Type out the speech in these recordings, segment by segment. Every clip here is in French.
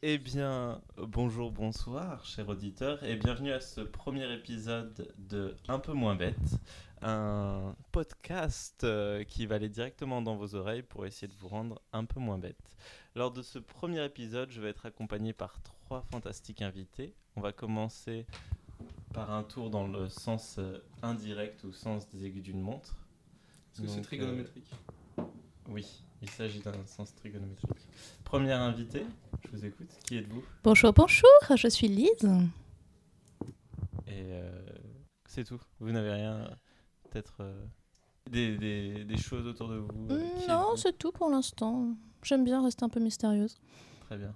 Eh bien, bonjour, bonsoir, chers auditeurs, et bienvenue à ce premier épisode de Un peu moins bête, un podcast qui va aller directement dans vos oreilles pour essayer de vous rendre un peu moins bête. Lors de ce premier épisode, je vais être accompagné par 3 fantastiques invités. On va commencer par un tour dans le sens indirect ou sens des aiguilles d'une montre. Est-ce que c'est trigonométrique ? Oui, il s'agit d'un sens trigonométrique. Première invitée, je vous écoute. Qui êtes-vous ? Bonjour, je suis Lise. Et c'est tout. Vous n'avez rien, peut-être des choses autour de vous. Qui Non, êtes-vous ? c'est tout pour l'instant. J'aime bien rester un peu mystérieuse. Très bien.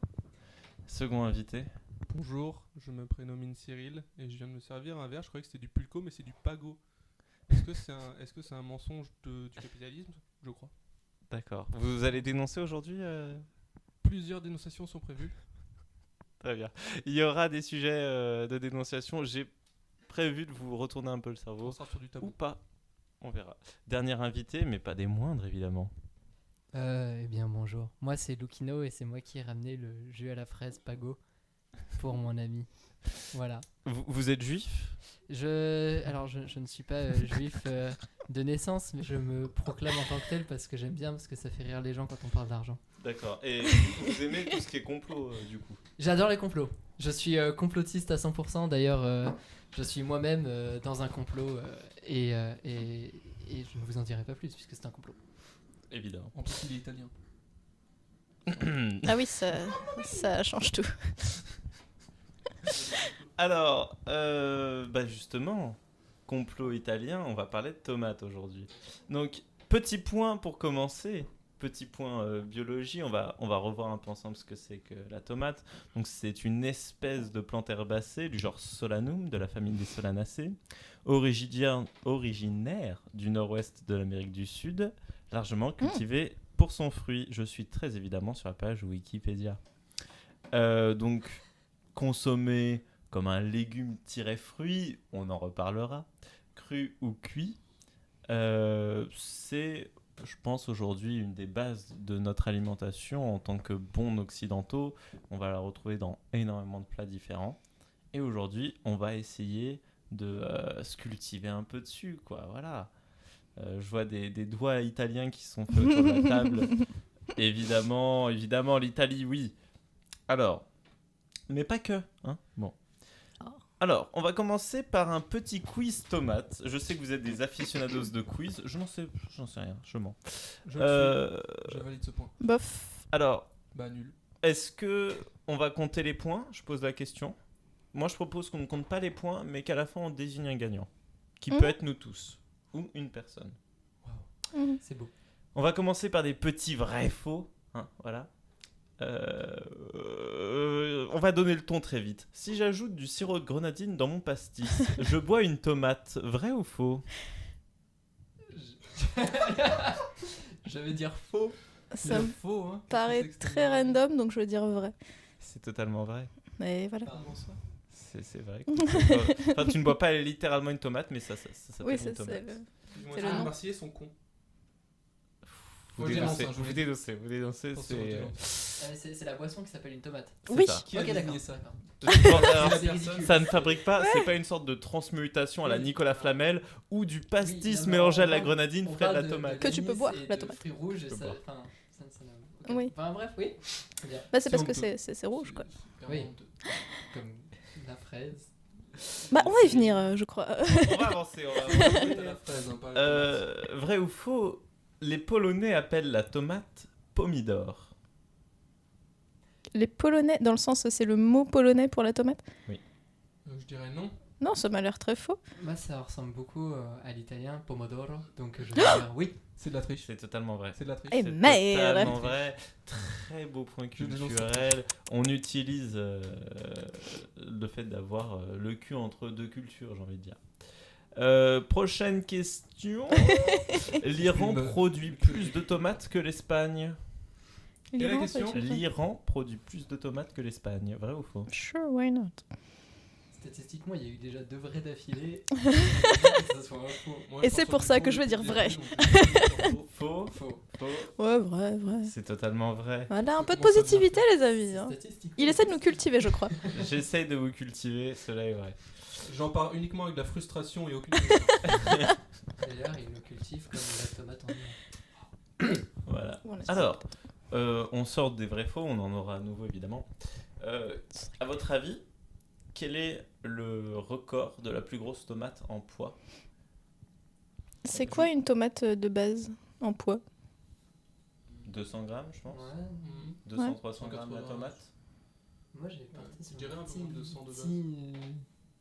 Second invité. Bonjour, je me prénomme Cyril et je viens de me servir un verre. Je croyais que c'était du pulco, mais c'est du pago. Est-ce que c'est un mensonge du capitalisme ? Je crois. D'accord. Vous allez dénoncer aujourd'hui Plusieurs dénonciations sont prévues. Très bien. Il y aura des sujets de dénonciation. J'ai prévu de vous retourner un peu le cerveau. On sort sur du tabou. Ou pas. On verra. Dernier invité, mais pas des moindres, évidemment. Eh bien bonjour, moi c'est Lucino et c'est moi qui ai ramené le jus à la fraise Pago pour mon ami. Voilà. Vous êtes juif ? Alors je ne suis pas juif de naissance, mais je me proclame en tant que tel parce que j'aime bien, parce que ça fait rire les gens quand on parle d'argent. D'accord. Et vous aimez tout ce qui est complot, du coup ? J'adore les complots. Je suis complotiste à 100%, d'ailleurs je suis moi-même dans un complot et je ne vous en dirai pas plus puisque c'est un complot. Évidemment. En plus, il est italien. Ah oui, ça change tout. Alors, justement, complot italien, on va parler de tomates aujourd'hui. Donc, petit point pour commencer, petit point biologie, on va revoir un peu ensemble ce que c'est que la tomate. Donc, c'est une espèce de plante herbacée du genre Solanum, de la famille des Solanacées, originaire du nord-ouest de l'Amérique du Sud, largement cultivée pour son fruit. Je suis très évidemment sur la page Wikipédia. Donc, consommée comme un légume-fruit, on en reparlera, cru ou cuit, c'est, je pense, aujourd'hui une des bases de notre alimentation en tant que bons occidentaux. On va la retrouver dans énormément de plats différents. Et aujourd'hui, on va essayer de se cultiver un peu dessus, quoi, voilà. Je vois des doigts italiens qui sont faits autour de la table. Évidemment, l'Italie, oui. Alors, mais pas que, hein. Bon. Alors, on va commencer par un petit quiz tomate. Je sais que vous êtes des aficionados de quiz. J'en sais rien, je mens. Je valide ce point. Bof. Alors, Nul. est-ce que on va compter les points ? Je pose la question. Moi, je propose qu'on ne compte pas les points, mais qu'à la fin, on désigne un gagnant. Qui peut être nous tous. Ou une personne. C'est beau. On va commencer par des petits vrais-faux. Hein, voilà. On va donner le ton très vite. Si j'ajoute du sirop de grenadine dans mon pastis, je bois une tomate. Vrai ou faux ? Je vais dire faux. Ça me faux, hein. paraît très random, donc je vais dire vrai. C'est totalement vrai. Mais voilà. C'est vrai. Enfin, tu ne bois pas littéralement une tomate, mais ça s'appelle Oui, une c'est tomate. c'est le nom. Les Marseillais sont cons. Vous Moi, dénoncez, C'est la boisson qui s'appelle une tomate. c'est Oui. ça. Qui a Ok, désigné d'accord. ça ? Alors, C'est ridicule. ça ne fabrique pas, c'est pas une sorte de transmutation à la Oui. Nicolas Flamel ou du pastis Oui, non, mais mélangé on à la parle- grenadine on frais de parle la tomate. Que tu peux l'anis boire, et la de tomate. fruits rouges et Tu peux ça. boire. Enfin, ça n'a- ok. Oui. Enfin bref, oui. Très bien. Bah, c'est Si parce on que peut. c'est rouge, quoi. Oui. Comme la fraise. Bah, on va y venir, je crois. On va avancer. T'as la fraise, hein, pas la tomate. Vrai ou faux, les Polonais appellent la tomate pomidore. Les Polonais, dans le sens, c'est le mot polonais pour la tomate ? Je dirais non. Non, ça m'a l'air très faux. Moi, ça ressemble beaucoup à l'italien pomodoro, donc je vais dire oui. C'est de la triche. C'est totalement vrai. C'est de la triche. Eh C'est merde. totalement vrai. Très beau point culturel. On utilise le fait d'avoir le cul entre deux cultures, j'ai envie de dire. Prochaine question. L'Iran produit plus de tomates que l'Espagne. Quelle est la L'Iran, question ? pas du tout. L'Iran produit plus de tomates que l'Espagne. Vrai ou faux ? Sure, why not ? Statistiquement, il y a eu déjà 2 vrais d'affilée. Que ça soit un faux. Moi, Et je c'est pense pour au ça faux que je veux depuis dire le début, vrai. donc je vais dire Faux. Faux. Faux. Ouais, vrai. C'est totalement vrai. Voilà, un peu de Comment ça positivité, vient les amis. Hein. Statistiquement. Il essaie de nous cultiver, je crois. J'essaye de vous cultiver, cela est vrai. J'en parle uniquement avec de la frustration et aucune. D'ailleurs, il nous cultive comme la tomate en hiver. Voilà. Voilà. Alors, on sort des vrais faux, on en aura à nouveau évidemment. À votre avis, quel est le record de la plus grosse tomate en poids? C'est quoi une tomate de base en poids? 200 grammes, je pense. Ouais. 200-300 grammes la 180. tomate. Moi, j'ai parti Je sur dirais un peu moins de 200 de base.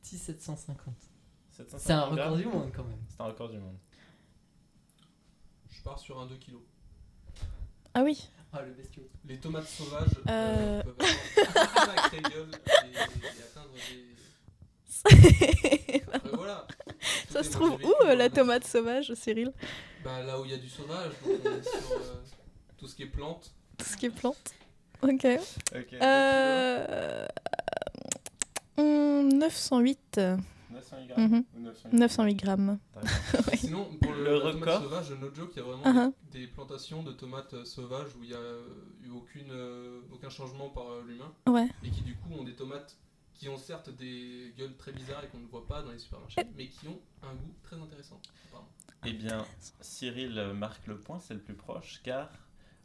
petit 750. 750 C'est un record grammes. du monde quand même. C'est un record du monde. Je pars sur un 2 kg. Ah oui. Ah, le bestiau. Les tomates sauvages Euh. peuvent avoir une sacrée gueule et atteindre des. Après, voilà. Ça se Écoutez, trouve moi, j'ai où vécu dans la la tomate sauvage, Cyril? Bah, là où il y a du sauvage, donc on est sur tout ce qui est plantes. Tout ce qui est plante. Ok. Ok. 908. 908 grammes Mhm. ou 908 908 grammes. T'as raison. Sinon, pour Le la record. tomate sauvage, no joke, il y a vraiment Uh-huh. des plantations de tomates sauvages où il n'y a eu aucun changement par l'humain Ouais. et qui du coup ont des tomates qui ont certes des gueules très bizarres et qu'on ne voit pas dans les supermarchés, mais qui ont un goût très intéressant. apparemment. Eh bien, Cyril marque le point, c'est le plus proche, car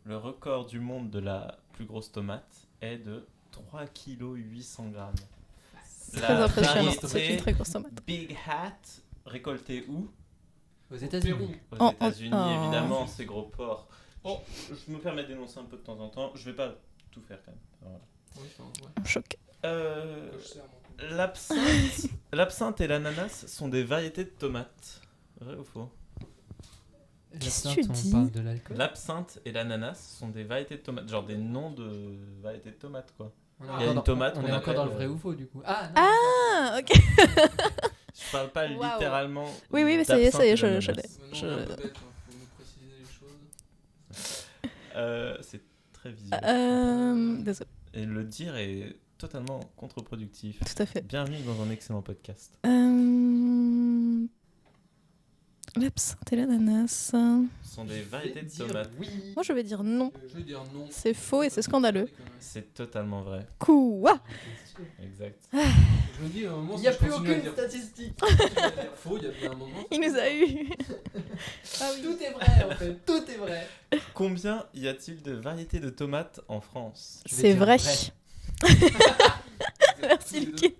le record du monde de la plus grosse tomate est de 3 kg 800 grammes. C'est très impressionnant. C'est variété une très grosse tomate. Big Hat, récoltée où? Aux États-Unis. Pérou. Aux Oh, États-Unis, oh. évidemment, ces gros porcs. Oh, je me permets d'énoncer un peu de temps en temps, je vais pas tout faire quand même. Voilà. Oui, enfin, ouais. Un choc. Que je sers, moi. L'absinthe et l'ananas sont des variétés de tomates. Vrai ou faux? Qu'est-ce que L'absinthe, tu on dis parle de l'alcool. L'absinthe et l'ananas sont des variétés de tomates, genre des noms de variétés de tomates quoi. On est Il y a encore une dans- tomate On qu'on est encore dans le appelle, vrai ou faux du coup. Ah, non, Ah, ok. Je parle pas Waouh. littéralement. Oui, mais ça y est, d'absinthe et je d'ananas. l'ai. Maintenant, Je- on est un peu bête, hein, faut nous préciser les choses. C'est très visuel. Désolé. Et le dire est totalement contre-productif. Tout à fait. Bienvenue dans un excellent podcast. L'absinthe et l'ananas. Ce sont des variétés de Dire tomates. Oui. Moi, je vais dire non. Je vais dire non. C'est faux et c'est scandaleux. C'est totalement vrai. Quoi? Exact. Je me dis, à un moment, Il si n'y a je plus continue à aucune dire statistique. faux, il y a bien un moment. Il nous a eu. Ah oui. Tout est vrai en fait. Tout est vrai. Combien y a-t-il de variétés de tomates en France? Je vais C'est dire vrai. Merci, Tous les deux. Lucky.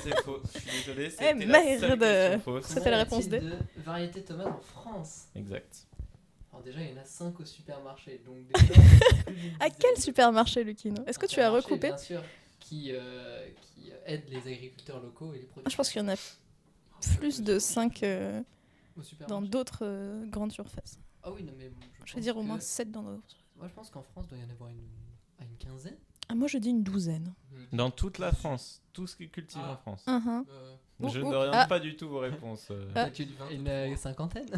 C'est faux. Je suis désolé. C'était Eh, la seule merde. question fausse. C'était la réponse Combien D. y a-t-il de variétés de tomates en France. Exact. Alors déjà, il y en a 5 au supermarché. Donc déjà, c'est plus d'une À dizaine. quel supermarché, Lucino? Est-ce que tu as Supermarché, recoupé? Bien sûr, qui aide les agriculteurs locaux et les producteurs. Je pense qu'il y en a plus de 5 Au supermarché. dans d'autres grandes surfaces. Ah oui, non mais Je vais dire au pense moins que- 7 dans d'autres. Moi, je pense qu'en France, il doit y en avoir une quinzaine. Ah, moi, je dis une douzaine. Dans toute la France, tout ce qui est cultivé Ah. en France. Uh-huh. Je Ouh, n'oriente ah. pas du tout vos réponses. Ah. Peut-être une 23. cinquantaine.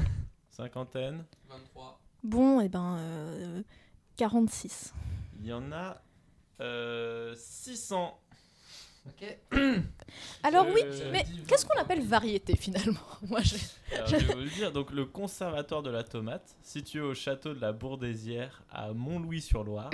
Cinquantaine. 23. Bon, et ben, 46. Il y en a 600. Ok. Alors oui, Euh, mais dis qu'est-ce qu'on 23. appelle variété finalement? Moi, Alors, je vais vous le dire. Donc, le conservatoire de la tomate, situé au château de la Bourdésière à Montlouis-sur-Loire,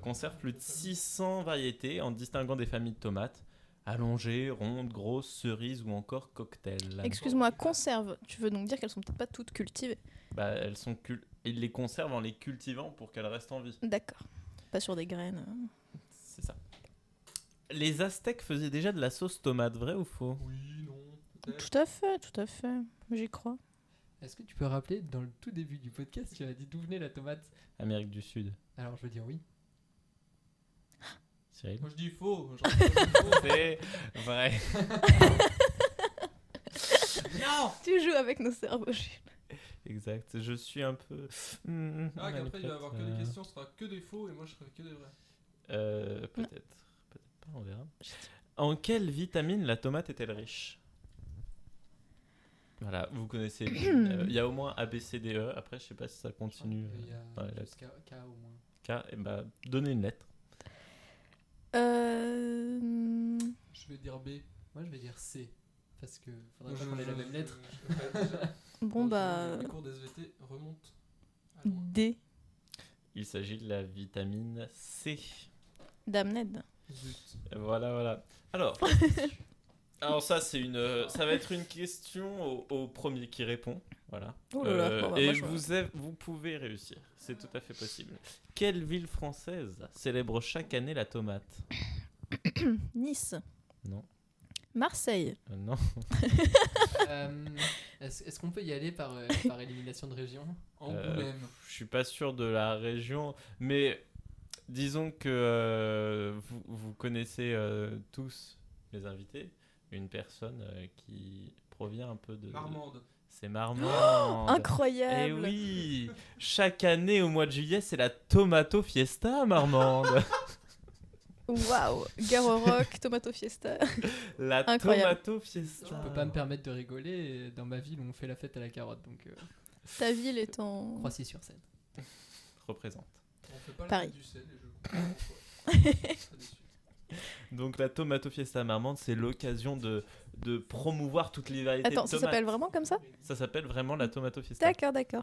conserve plus de 600 variétés en distinguant des familles de tomates allongées, rondes, grosses, cerises ou encore cocktail. Excuse-moi, conserve. Tu veux donc dire qu'elles sont peut-être pas toutes cultivées? Bah, elles sont ils les conservent en les cultivant pour qu'elles restent en vie. D'accord. Pas sur des graines. C'est ça. Les Aztèques faisaient déjà de la sauce tomate, vrai ou faux? Oui, non. peut-être. Tout à fait, tout à fait. J'y crois. Est-ce que tu peux rappeler, dans le tout début du podcast, tu as dit d'où venait la tomate? Amérique du Sud. Alors, je veux dire oui. Cyril? Moi je dis faux. Genre, je dis faux. C'est vrai. Non. Tu joues avec nos cerveaux, Jules. Exact. Je suis un peu. Ah, qu'après il va y avoir que des questions, ce sera que des faux et moi je ferai que des vrais. Peut-être. Peut-être pas, on verra. En quelle vitamine la tomate est-elle riche? Voilà, vous connaissez. Il y a au moins A, B, C, D, E. Après, je sais pas si ça continue. Il y a dans les lettres. jusqu'à K au moins. K, et bah, donnez une lettre. Euh... Je Je vais dire B. Moi, je vais dire C. Parce que faudrait pas qu'on ait la même lettre. Bon, bah. Les cours d'SVT remontent. à loin. D. Il s'agit de la vitamine C. Damned. Zut. Voilà. Alors ça ça va être une question au premier qui répond. Voilà. Oh là là, bon, bah, et moi, vous pouvez réussir. C'est tout à fait possible. Quelle ville française célèbre chaque année la tomate? Nice. Non. Marseille. Non. Est-ce qu'on peut y aller par élimination de région? Angoulême. Je suis pas sûr de la région, mais disons que vous connaissez tous les invités. Une personne qui provient un peu de... Marmande. C'est Marmande. Incroyable. Eh oui, chaque année au mois de juillet, c'est la Tomato Fiesta, Marmande. Waouh. Garo Rock, Tomato Fiesta. La Incroyable. Tomato Fiesta. Je peux pas me permettre de rigoler. Dans ma ville, on fait la fête à la carotte, donc Ta ville est en. Croissy-sur-Seine. Représente. On fait pas Paris. la fête du sel et je comprends pourquoi. Très déçu. Donc la Tomato Fiesta Marmande, c'est l'occasion de promouvoir toutes les variétés Attends, de ça tomates. s'appelle vraiment comme ça? Ça s'appelle vraiment la Tomato Fiesta. D'accord.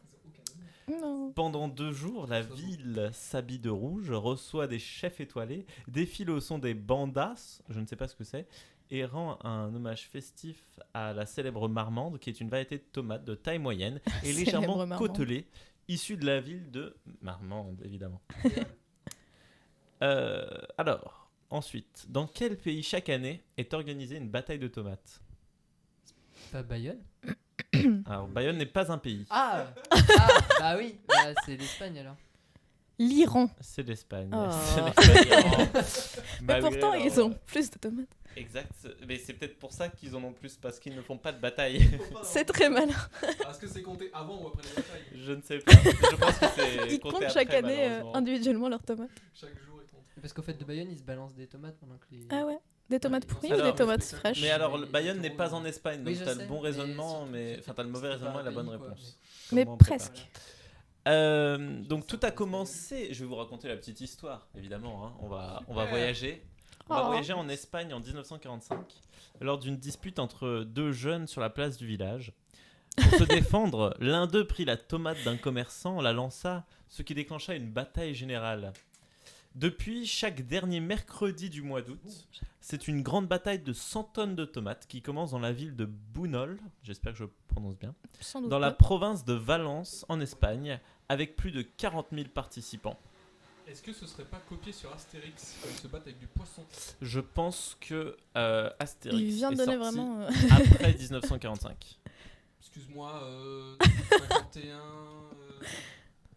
Non. Pendant 2 jours, la ville s'habille de rouge, reçoit des chefs étoilés, défile au son des bandas, je ne sais pas ce que c'est, et rend un hommage festif à la célèbre marmande, qui est une variété de tomate de taille moyenne et Célèbre légèrement marmande. côtelée, issue de la ville de Marmande, évidemment. Alors, ensuite, dans quel pays chaque année est organisée une bataille de tomates? Pas Bayonne? Alors, Bayonne n'est pas un pays, Bah oui, bah, c'est l'Espagne alors. L'Iran. c'est l'Espagne. Oh. C'est l'Espagne. Mais Malgré pourtant, leur- ils ont plus de tomates. Exact, mais c'est peut-être pour ça qu'ils en ont plus, parce qu'ils ne font pas de bataille. C'est très malin. Est-ce que c'est compté avant ou après les batailles? Je ne sais pas. Je pense que c'est Ils compté comptent après, chaque année malheureusement. individuellement leurs tomates. Chaque jour est compté. Parce qu'au fait de Bayonne, ils se balancent des tomates pendant que les. Ah ouais. Des tomates Ouais, pourries alors, ou des tomates mais fraîches? Mais alors, Mais Bayonne il y a n'est trop pas en Espagne, donc Oui, je t'as sais, le bon mais raisonnement, surtout, mais c'est- enfin t'as le mauvais c'est raisonnement pas et la un bonne pays, quoi, réponse. Mais Comment on peut pas- presque. Donc tout a commencé. Je vais vous raconter la petite histoire, évidemment. Hein. On va voyager. On va Oh. voyager en Espagne en 1945 lors d'une dispute entre 2 jeunes sur la place du village. Pour se défendre, l'un d'eux prit la tomate d'un commerçant, la lança, ce qui déclencha une bataille générale. Depuis, chaque dernier mercredi du mois d'août, c'est une grande bataille de 100 tonnes de tomates qui commence dans la ville de Bunol, j'espère que je prononce bien, Sans doute dans la pas. province de Valence en Espagne, avec plus de 40 000 participants. Est-ce que ce serait pas copié sur Astérix quand ils se battent avec du poisson? Je pense que Astérix Il vient de est donner sorti vraiment. après 1945. Excuse-moi, 51.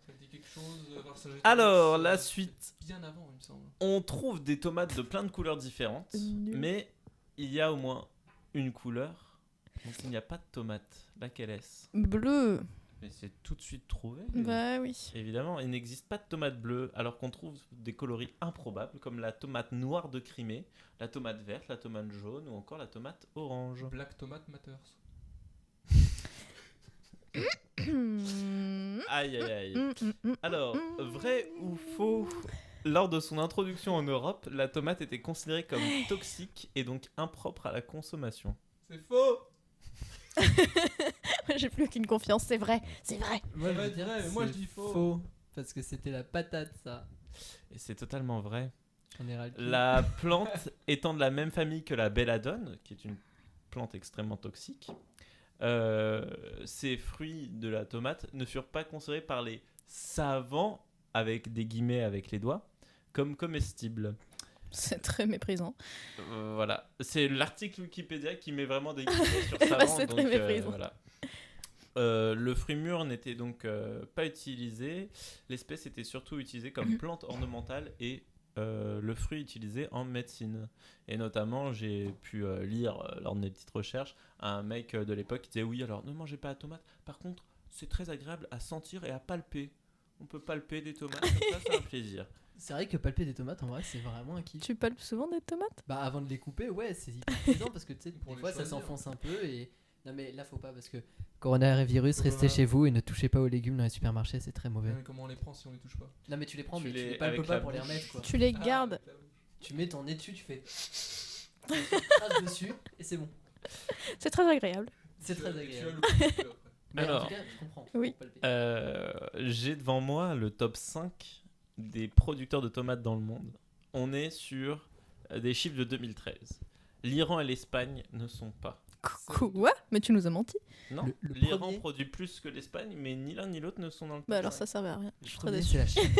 Ça te dit quelque chose Vercingétorix, Alors, la suite. Bien avant, il me semble. On trouve des tomates de plein de couleurs différentes, Nul. mais il y a au moins une couleur. Donc il n'y a pas de tomate. Laquelle est-ce? Bleu. Mais c'est tout de suite trouvé. Bah oui. Évidemment, il n'existe pas de tomate bleue, alors qu'on trouve des coloris improbables comme la tomate noire de Crimée, la tomate verte, la tomate jaune ou encore la tomate orange. Black Tomato Matters. Aïe aïe aïe. Alors, vrai ou faux? Lors de son introduction en Europe, la tomate était considérée comme toxique et donc impropre à la consommation. C'est faux. J'ai plus aucune confiance, c'est vrai. C'est vrai. Moi, je Ouais, veux dire, ouais, mais moi, c'est je dis faux. Parce que c'était la patate, ça. Et c'est totalement vrai. J'en ai ras le cul. La plante étant de la même famille que la belladone, qui est une plante extrêmement toxique, ces fruits de la tomate ne furent pas considérés par les savants, avec des guillemets avec les doigts, comme comestibles. C'est très méprisant. Voilà, c'est l'article Wikipédia qui met vraiment des guillemets sur savant. C'est très donc, méprisant. voilà. Le fruit mûr n'était donc pas utilisé. L'espèce était surtout utilisée comme plante ornementale et le fruit utilisé en médecine. Et notamment, j'ai pu lire lors de mes petites recherches un mec de l'époque qui disait oui, alors ne mangez pas la tomate. Par contre, c'est très agréable à sentir et à palper. On peut palper des tomates, comme ça, c'est un plaisir. C'est vrai que palper des tomates, en vrai, c'est vraiment un kiff. Tu palpes souvent des tomates? Bah, avant de les couper, ouais, c'est hyper plaisant parce que tu sais, Pour des les fois ça choisir. s'enfonce un peu et. Non, mais là, faut pas parce que. Coronavirus, restez Voilà. chez vous et ne touchez pas aux légumes dans les supermarchés, c'est très mauvais. Mais comment on les prend si on les touche pas? Non, mais tu les prends, Tu mais tu les- les palpes avec pas la pour les bouche. remettre quoi. Tu les Ah, gardes. avec la bouche. Tu mets ton nez dessus, tu fais. crache dessus et c'est bon. C'est très agréable. C'est très Tu as agréable. le coup après. Mais en Alors, tout cas, je comprends. Oui. Faut pas le payer. J'ai devant moi le top 5 des producteurs de tomates dans le monde. On est sur des chiffres de 2013. L'Iran et l'Espagne ne sont pas. Quoi? Mais tu nous as menti. Non, Le l'Iran premier- produit plus que l'Espagne, mais ni l'un ni l'autre ne sont dans le top Bah alors 5. ça servait à rien. Je suis très Premier, déçue. c'est la Chine.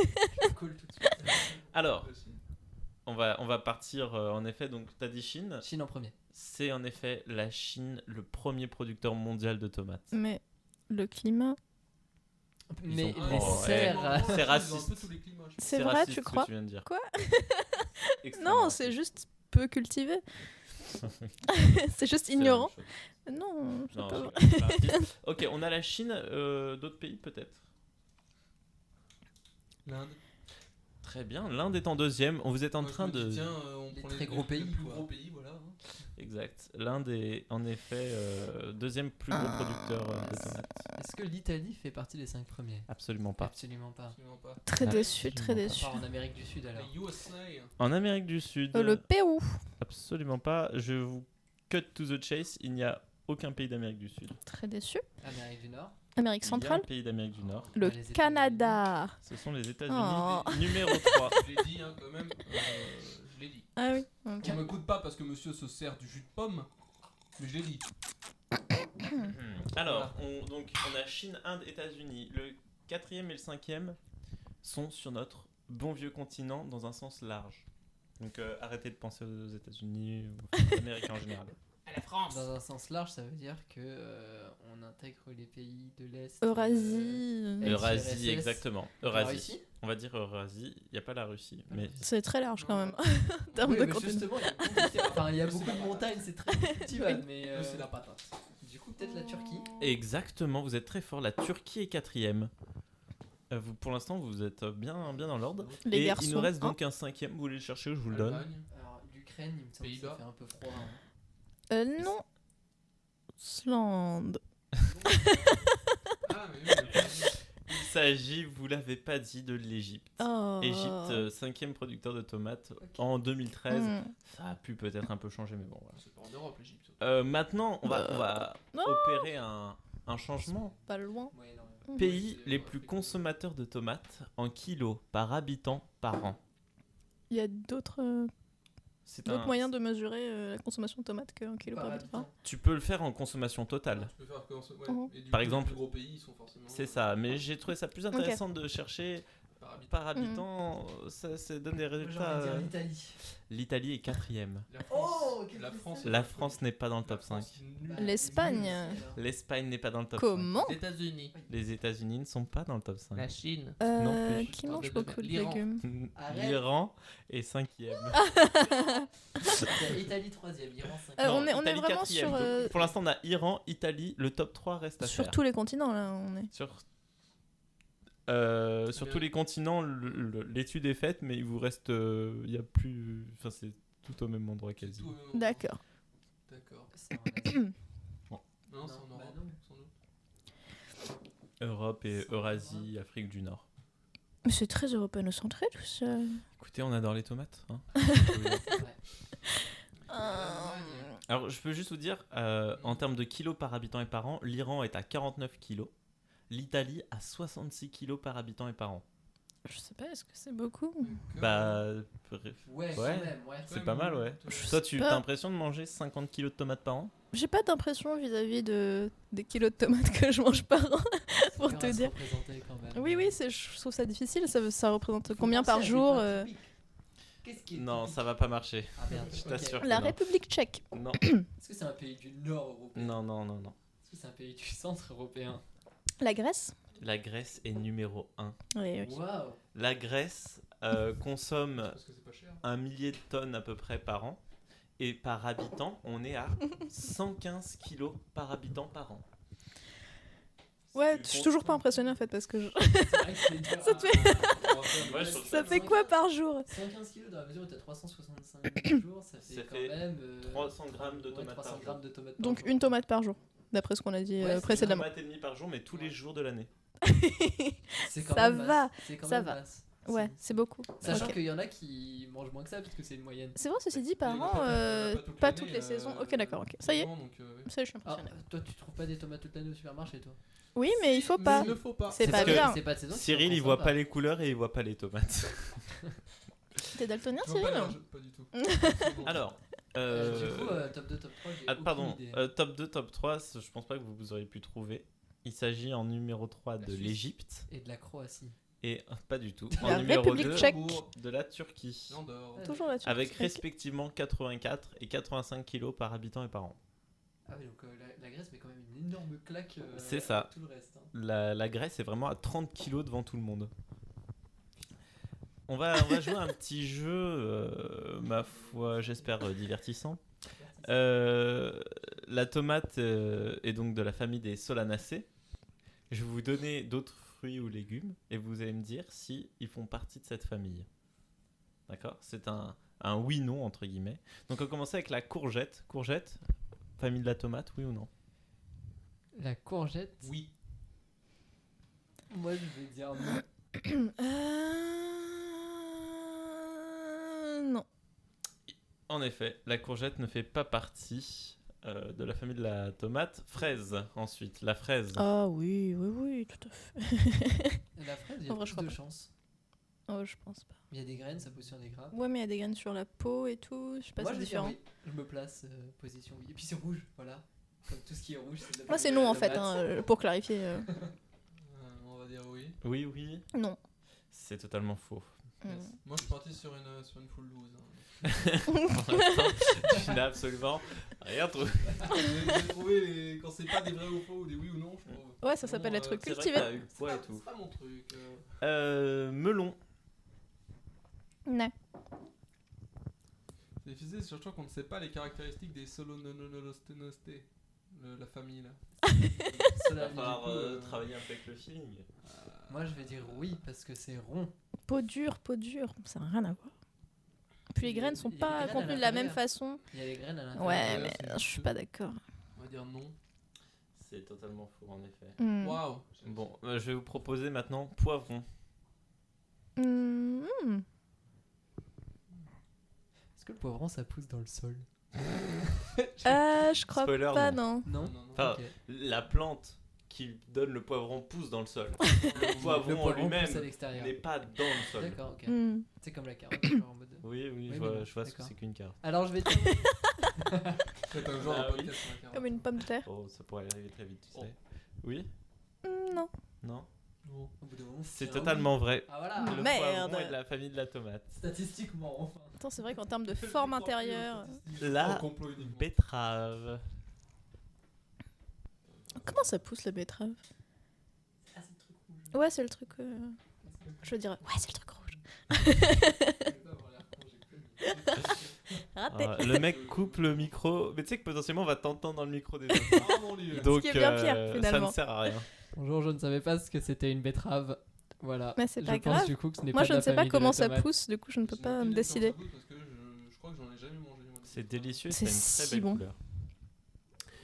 Je colle tout de suite. Alors, on va partir en effet, donc t'as dit Chine. Chine en premier. C'est en effet la Chine, le premier producteur mondial de tomates. Mais le climat, Ils Mais ont- les Oh, serres. C'est raciste. c'est vrai, raciste tu ce que crois? tu viens de dire. Quoi? Extrêmement Non, raciste. c'est juste peu cultivé. C'est juste C'est la même ignorant. chose. Non, c'est Non, pas vrai. c'est pas raciste. Ok, on a la Chine, d'autres pays peut-être. L'Inde. Très bien, l'Inde est en deuxième. Vous êtes en train de... Tiens, on Les prend très gros pays, les plus quoi. gros pays, voilà. Exact. L'Inde est en effet deuxième plus gros producteur de tomates. Est-ce que l'Italie fait partie des 5 premiers? Absolument pas. Absolument pas. Absolument pas. Très Ah, déçu, très absolument À déçu. part en Amérique du Sud alors. Les USA. En Amérique du Sud, Le Pérou. absolument pas. Je vous cut to the chase. Il n'y a aucun pays d'Amérique du Sud. Très déçu. Amérique du Nord. Amérique Il y a centrale. un pays d'Amérique du Nord. Le les États-Unis. Canada. Ce sont les États-Unis. Oh. Numéro 3. Je l'ai dit, hein, quand même. Je l'ai dit. Ah oui. ok. On m'écoute pas parce que monsieur se sert du jus de pomme, mais je l'ai dit. Alors, donc, on a Chine, Inde, États-Unis. Le 4e et le 5e sont sur notre bon vieux continent dans un sens large. Donc arrêtez de penser aux États-Unis ou aux Américains en général. À la France. Dans un sens large, ça veut dire que on intègre les pays de l'Est. Eurasie. Et Eurasie, URSS. exactement. La Eurasie. Russie. On va dire Eurasie. Il n'y a pas la Russie. Mais C'est très large quand même. En termes Oui, de mais contenu. justement, il y a beaucoup de terres. Enfin, il y a C'est beaucoup la de patate. montagnes, c'est très cultivable, mais C'est la patate. du coup, peut-être la Turquie. exactement, vous êtes très fort. La Turquie est 4e. Pour l'instant, vous êtes bien dans l'ordre. Les Et garçons. il nous reste hein. donc un 5e. Vous voulez le chercher ou je vous le donne? Allemagne. Alors, l'Ukraine, il me semble que ça Pays-Bas. fait un peu froid. Hein. Non. Slande. Ah, mais oui, Il s'agit, vous l'avez pas dit, de l'Égypte. Oh. Égypte, 5e producteur de tomates Ok. en 2013. Hmm. Ça a pu peut-être un peu changer, mais bon, voilà. c'est pas en Europe, l'Égypte. Maintenant, on va Non. opérer un changement. Pas loin. Ouais, non, Pays les plus consommateurs de tomates en kilos par habitant par an. Il y a d'autres C'est moyens de mesurer la consommation de tomates qu'un kilo par habitant. Tu peux le faire en consommation totale. Tu peux faire comme ça, ouais. Mhm. Et du Par coup, exemple, les plus gros pays, ils sont forcément. C'est ça, mais j'ai trouvé ça plus intéressant de chercher Par habitant. par habitant. Ça donne des Moi, résultats. j'aurais dit l'Italie. L'Italie est 4e. La France. Oh, quelle La tristesse. France. La France n'est pas dans le top La France, 5. nul. L'Espagne. L'Espagne n'est pas dans le top Comment? Les États-Unis. 5. Les États-Unis ne sont pas dans le top 5. La Chine. Non plus. Qui Oh, mange de- beaucoup de l'Iran. légumes. Arrête. L'Iran est 5e. Italie 3ème, Iran 5 Euh, Non, on est Italie vraiment 4e. sur, Donc, pour l'instant, on a Iran, Italie, le top 3 reste à Sur faire. tous les continents là, on est. Sur tous les continents, l'étude est faite, mais il vous reste. Il y a plus. Enfin, c'est tout au même endroit quasi. Tout au même endroit. D'accord. D'accord. C'est en Asie. Non, c'est en Non, Europe. bah non. sans doute. Europe et Eurasie, Afrique du Nord. Mais c'est très européano-centré tout ça. Écoutez, on adore les tomates. Hein. Ouais. Alors, je peux juste vous dire, en termes de kilos par habitant et par an, l'Iran est à 49 kilos. L'Italie à 66 kilos par habitant et par an. Je sais pas, est-ce que c'est beaucoup? Bah, bref. Ouais, Ouais. quand même, ouais. C'est pas mal, ouais. Je Toi, sais tu pas. as l'impression de manger 50 kilos de tomates par an? J'ai pas d'impression vis-à-vis des kilos de tomates que je mange par an, pour Ça te va se dire. représenter quand même. Oui, oui, je trouve ça difficile. Ça représente Faut combien penser par à des jour plats typiques. Qu'est-ce qui est Non, typique ça va pas marcher. Ah merde, Je ok. t'assure. La non. République tchèque. Non, Est-ce que c'est un pays du nord européen? non. Est-ce que c'est un pays du centre européen? La Grèce. La Grèce est numéro 1. Oui, oui. Waouh! La Grèce consomme Parce que c'est pas cher. 1 millier de tonnes à peu près par an. Et par habitant, on est à 115 kilos par habitant par an. Ouais, Tu je suis comptes- toujours pas impressionnée en fait parce que C'est vrai que c'est dur. Ça te Ouais, je trouve ça fait quoi par jour? 115 kilos dans la mesure où t'as 365 jours, ça fait Ça quand fait même 300 grammes de ouais, tomates 300 par grammes jour. de tomates par Donc jour. une tomate par jour, d'après ce qu'on a dit Ouais, c'est précédemment. Tomate et demi par jour, mais tous les jours de l'année. C'est quand Ça même va, masse. C'est quand ça même va. masse. Ouais, c'est beaucoup. Sachant Ok. qu'il y en a qui mangent moins que ça, parce que c'est une moyenne. C'est vrai, ceci dit, par Il y en a an, pas pas toute toutes l'année, les saisons. Ok, d'accord, ok. Ça y est, donc, ça, je suis Ah, impressionnée. toi, tu trouves pas des tomates toute l'année au supermarché, toi? Oui, mais il faut pas. Il ne faut pas. C'est pas Parce que bien. C'est pas de saison. Cyril, il voit pas les couleurs et il voit pas les tomates. T'es daltonien, Je vois pas Cyril l'âge, pas du tout. Alors, Du coup, top 2, top 3, j'ai aucune pardon, idée. top 2, top 3, je pense pas que vous auriez pu trouver. Il s'agit en numéro 3 de Suisse. l'Égypte Et de la Croatie. et pas du tout. La En numéro République 2 tchèque. de la Turquie. L'Andorre. Toujours là-dessus. Avec Ok. respectivement 84 et 85 kilos par habitant et par an. Ah oui, donc la Grèce met quand même une énorme claque. C'est ça. à tout le reste. Hein. La Grèce est vraiment à 30 kilos devant tout le monde. On va jouer à un petit jeu, ma foi, j'espère divertissant. La tomate est donc de la famille des Solanacées. Je vais vous donner d'autres fruits ou légumes et vous allez me dire si ils font partie de cette famille. D'accord ? C'est un oui-non entre guillemets. Donc on va commencer avec la courgette. Courgette, famille de la tomate, oui ou non ? La courgette. Oui. Moi, je vais dire non. Non. En effet, la courgette ne fait pas partie de la famille de la tomate. Fraise, ensuite, la fraise. Ah oui, oui, oui, tout à fait. La fraise, il y a En vrai, je plus crois de pas. chance. Oh, je pense pas. Il y a des graines, ça pousse sur des grappes. Ouais, mais il y a des graines sur la peau et tout. Je sais pas, Moi, c'est je vais dire différent. oui. Je me place, position oui. Et puis c'est rouge, voilà. Comme tout ce qui est rouge, c'est de la Moi, c'est famille de non la en fait, tomate. pour clarifier. On va dire oui. Oui, oui. Non. C'est totalement faux. Mm. Moi, je suis parti sur une full loose. Pour l'instant, tu n'as absolument rien trouvé. J'ai trouvé quand c'est pas des vrais ou faux ou des oui ou non. Je trouve. Ouais, ça s'appelle être C'est vrai que cultivé. t'as eu le poids et tout. C'est pas mon truc. Melon. Non. C'est difficile, surtout qu'on ne sait pas les caractéristiques des Solononosténosté, la famille là. Il Cela, va falloir du coup, travailler un peu avec le feeling. Moi, je vais dire oui parce que c'est rond. Peau dure, ça n'a rien à voir. Puis les Il y a- graines sont il y a des pas graines à contenues de la même l'intérieur. façon. Il y a les graines à l'intérieur. Ouais, ouais, mais c'est je suis pas d'accord. On va dire non. C'est totalement faux en effet. Mm. Waouh. Bon, je vais vous proposer maintenant poivron. Mm. Est-ce que le poivron, ça pousse dans le sol? Je crois Spoiler, pas, non. non. Non. Enfin, Ok. La plante qui donne le poivron pousse dans le sol. Le Le poivron en poivron pousse à lui-même l'extérieur. n'est pas dans le sol. D'accord, ok. Mm. C'est comme la carotte, genre en mode. Oui, oui, Oui, je mais vois, non, je vois ce que d'accord. c'est qu'une carte. Alors je vais dire. C'est un genre Ah de oui. podcast sur la carotte. Comme une pomme de terre. Oh, ça pourrait arriver très vite, tu Oh. sais. Oui. Non. Non. Non. Au bout d'un moment, C'est un totalement vrai. oui. Ah voilà. Le Merde. poivron est de la famille de la tomate. Statistiquement, enfin. Attends, c'est vrai qu'en termes de forme intérieure. La En complot uniquement. betterave. Comment ça pousse la betterave? Ah, c'est le truc rouge. Ouais, c'est le truc. Je veux dire. Ouais, c'est le truc rouge. Raté. Ah, le mec coupe le micro. Mais tu sais que potentiellement on va t'entendre dans le micro des autres. Ah mon dieu. Donc qui est bien pire, ça finalement. ne sert à rien. Bonjour, je ne savais pas ce que c'était une betterave. Voilà. Mais c'est Je pas pense grave. du coup que ce n'est Moi, pas je de ne la sais pas famille de comment la ça tomate. pousse, du coup, je ne peux Je pas n'ai me aucune décider. expérience de goût parce que je crois que j'en ai jamais mangé. moi, des C'est betterave. délicieux, C'est c'est une très si belle bon. couleur.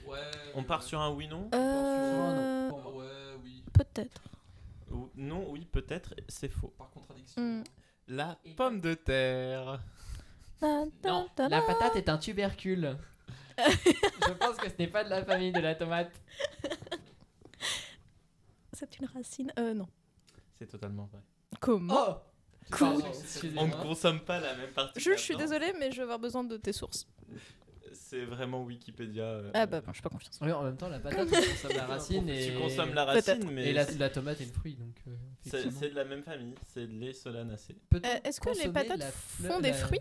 Ouais. On part sur un oui non Pour Ah moi. ouais, oui. Peut-être. Ou non, oui, peut-être, c'est faux. Par contradiction. Mm. La pomme de terre. Ta, ta, Non, ta, la ta. patate est un tubercule. Je pense que ce n'est pas de la famille de la tomate. C'est une racine. Non. C'est totalement vrai. Comment? Oh Cool. Pardon, On ne excusez-moi. consomme pas la même partie. Je suis de la plante. désolée, mais je vais avoir besoin de tes sources. C'est vraiment Wikipédia. Ah bah, bon, je fais pas confiance. Oui, en même temps, la patate, on consomme la racine et. Tu consommes la racine, Peut-être. mais Et la tomate est le fruit, donc. Effectivement. c'est de la même famille. C'est de les solanacées. Peut-on Est-ce que les consommer patates la font fleur- des la- fruits?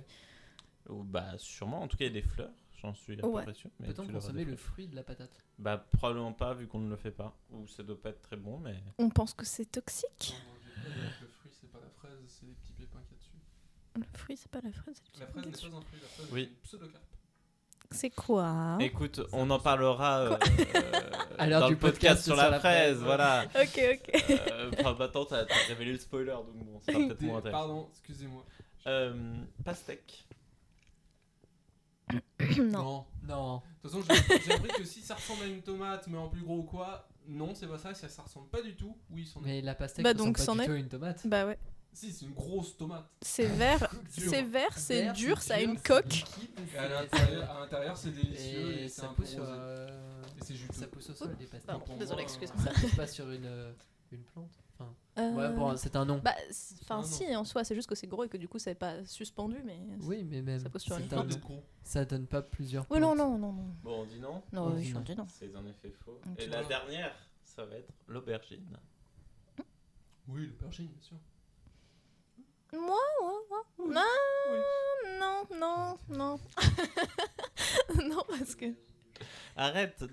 Ou bah sûrement. En tout cas, il y a des fleurs. J'en suis à peu Ouais. près sûr. mais Peut-on tu l'auras consommer des le fruits. fruit de la patate? Bah probablement pas vu qu'on ne le fait pas. Ou ça doit pas être très bon, mais. On pense que c'est toxique. Le fruit, c'est pas la fraise, c'est les petits pépins qu'il y a dessus. Le fruit, c'est pas la fraise. c'est La le fraise n'est petit pas un fruit, la fraise Oui. est une pseudocarpe. C'est quoi? Écoute, on en parlera À l'heure dans du le podcast sur la fraise, ouais. voilà. Ok, ok. Enfin, maintenant, t'as révélé le spoiler, donc bon, ça sera peut-être moins intéressant. Pardon, excusez-moi. Pastèque. Non. Non. De toute façon, j'ai appris que si ça ressemble à une tomate, mais en plus gros ou quoi, non, c'est pas ça. Si ça ressemble pas du tout, oui, c'en est. Mais la pastèque Bah, ressemble donc, pas c'en du est. tout à une tomate. Bah ouais. Si, c'est une grosse tomate. C'est vert, Dur. c'est vert, c'est Vert, dur, ça a une c'est coque. liquide, Et à l'intérieur, c'est délicieux et c'est ça un peu pousse rosé. sur, Et c'est juteux. ça pousse au sol, des pastèques. Pardon, pour désolé, moi, excuse-moi. Ça pousse pas sur une plante. Enfin, ouais, bon, c'est un nom. Bah, Ah, non. si, en soi, c'est juste que c'est gros et que du coup, c'est pas suspendu, mais. Oui, mais même. Ça pousse sur c'est une un Pas nom. d'être gros. Ça donne pas plusieurs. Oui, non, plantes. non, non, non. Bon, on dit non. Non, On oui, dit je non. dis non. C'est en effet faux. Ok. Et la dernière, ça va être l'aubergine. Oui, l'aubergine, bien sûr. Moi, non, non, non, non. Non, parce que. Arrête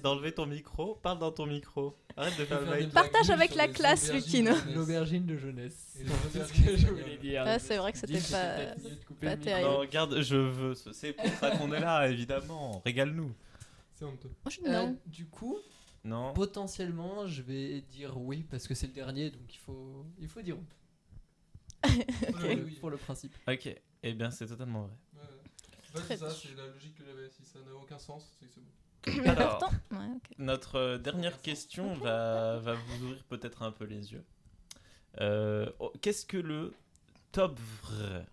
d'enlever ton micro. Parle dans ton micro. Arrête de faire le mec. Partage avec la classe, Lucine. L'aubergine de jeunesse. Et C'est ce l'aubergine que de je jeunesse. voulais dire. Ah, c'est vrai que c'était Dis, pas- peut-être mieux de couper pas le micro. terrible. Non, regarde, je veux. C'est pour ça qu'on est là, évidemment. Régale-nous. C'est honteux. Moi, je dis non. Du coup, Non. potentiellement, je vais dire oui parce que c'est le dernier, donc il faut dire oui. Oui. Pour le principe. Ok. Eh bien, c'est totalement vrai. Ouais. En fait, Très c'est ça, déçu. c'est la logique que j'avais. Si ça n'a aucun sens, c'est que c'est bon. Mais Alors. pourtant. Ouais, ok. Notre dernière question va vous ouvrir peut-être un peu les yeux. Qu'est-ce que le TOBVR?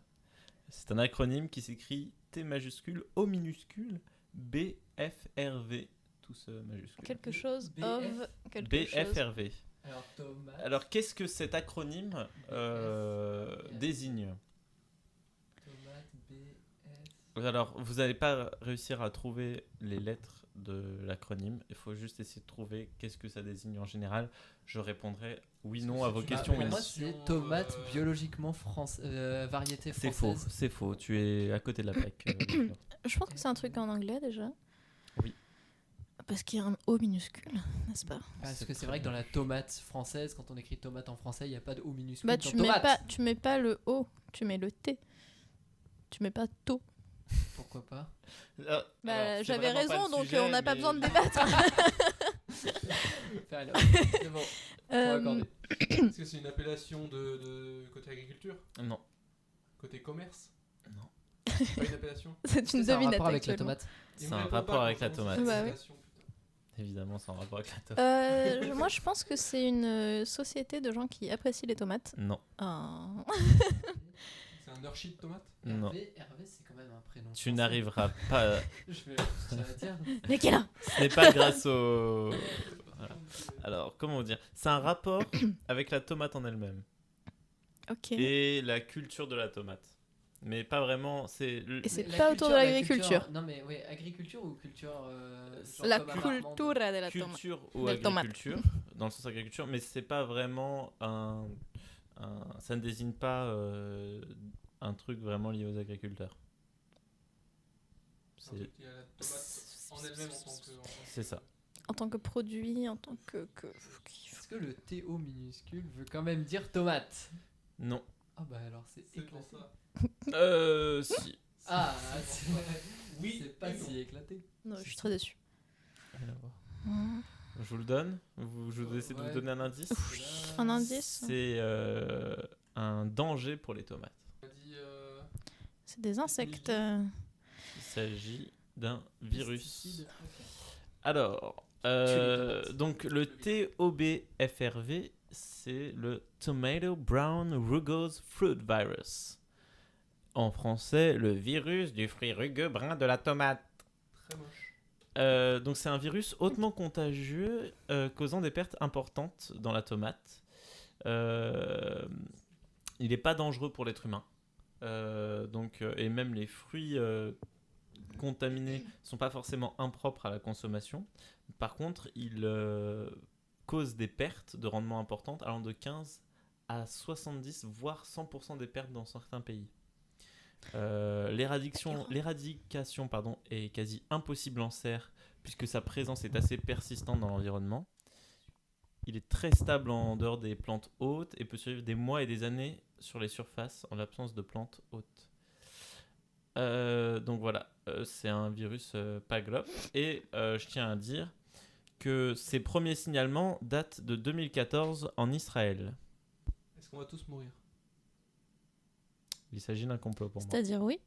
C'est un acronyme qui s'écrit T majuscule, O minuscule, BFRV, tous majuscules. Quelque chose BF. of. Quelque chose. BFRV. Alors, tomate. Alors, qu'est-ce que cet acronyme désigne? Tomate, BF. Alors, vous n'allez pas réussir à trouver les lettres de l'acronyme. Il faut juste essayer de trouver qu'est-ce que ça désigne en général. Je répondrai oui, non à vos c'est questions. une Pour moi, appellation, c'est tomate biologiquement variété C'est française. faux, c'est faux. Tu es à côté de la plaque. Je pense que c'est un truc en anglais déjà. Oui. Parce qu'il y a un O minuscule, n'est-ce pas? Parce que c'est très vrai que bien. dans la tomate française, quand on écrit tomate en français, il n'y a pas de O minuscule. Bah, dans tu mets, tomate. tu mets pas le O, tu mets le T. Tu mets pas to. Pourquoi pas? Bah, j'avais raison, donc on n'a pas besoin de débattre. Fair enough. C'est bon. Point Euh, accordé. Est-ce que c'est une appellation de côté agriculture? Non. Côté commerce? Non. C'est pas une appellation? c'est une C'est un devinette rapport avec la actuellement. tomate. C'est un rapport avec la tomate. Bah oui. Évidemment, c'est en rapport avec la tomate. Moi, je pense que c'est une société de gens qui apprécient les tomates. Non. Ah. C'est un Hershey de tomate? Non. Hervé, c'est quand même un prénom. Tu français. n'arriveras pas. Je vais dire. Mais quel là Ce n'est pas grâce au. Voilà. Alors, comment vous dire? C'est un rapport avec la tomate en elle-même Ok. et la culture de la tomate. Mais pas vraiment. C'est. Et c'est La pas autour de la l'agriculture. Non, mais ouais, agriculture ou culture. La comme un armand de- cultura de la tomate. culture ou Del tomate. agriculture, dans le sens agriculture, mais c'est pas vraiment ça ne désigne pas un truc vraiment lié aux agriculteurs. C'est un truc lié à la tomate en elle-même en tant que. C'est ça. En tant que produit, en tant que. Est-ce que le TO minuscule veut quand même dire tomate? Non. Ah bah alors c'est C'est pour éclaté. ça. Si. Ah, c'est Oui, c'est pas et non. si éclaté. Non, je suis très déçue. Je vous le donne. Je vous essaie de vous Ouais. donner un indice. Un indice. C'est un danger pour les tomates. On a dit. C'est des insectes. Il s'agit d'un virus. Pesticide. Alors, tomates. donc le TOBFRV, c'est le Tomato Brown Rugose Fruit Virus. En français, le virus du fruit rugueux brun de la tomate. Très moche. Donc c'est un virus hautement contagieux causant des pertes importantes dans la tomate. Il n'est pas dangereux pour l'être humain. Et même les fruits contaminés ne sont pas forcément impropres à la consommation. Par contre, il cause des pertes de rendement importantes allant de 15 à 70 voire 100% des pertes dans certains pays. L'éradication est quasi impossible en serre puisque sa présence est assez persistante dans l'environnement. Il est très stable en dehors des plantes hautes et peut survivre des mois et des années sur les surfaces en l'absence de plantes hautes. Donc voilà, c'est un virus pas grave. Et je tiens à dire que ses premiers signalements datent de 2014 en Israël. Est-ce qu'on va tous mourir? Il s'agit d'un complot pour moi. C'est-à-dire oui.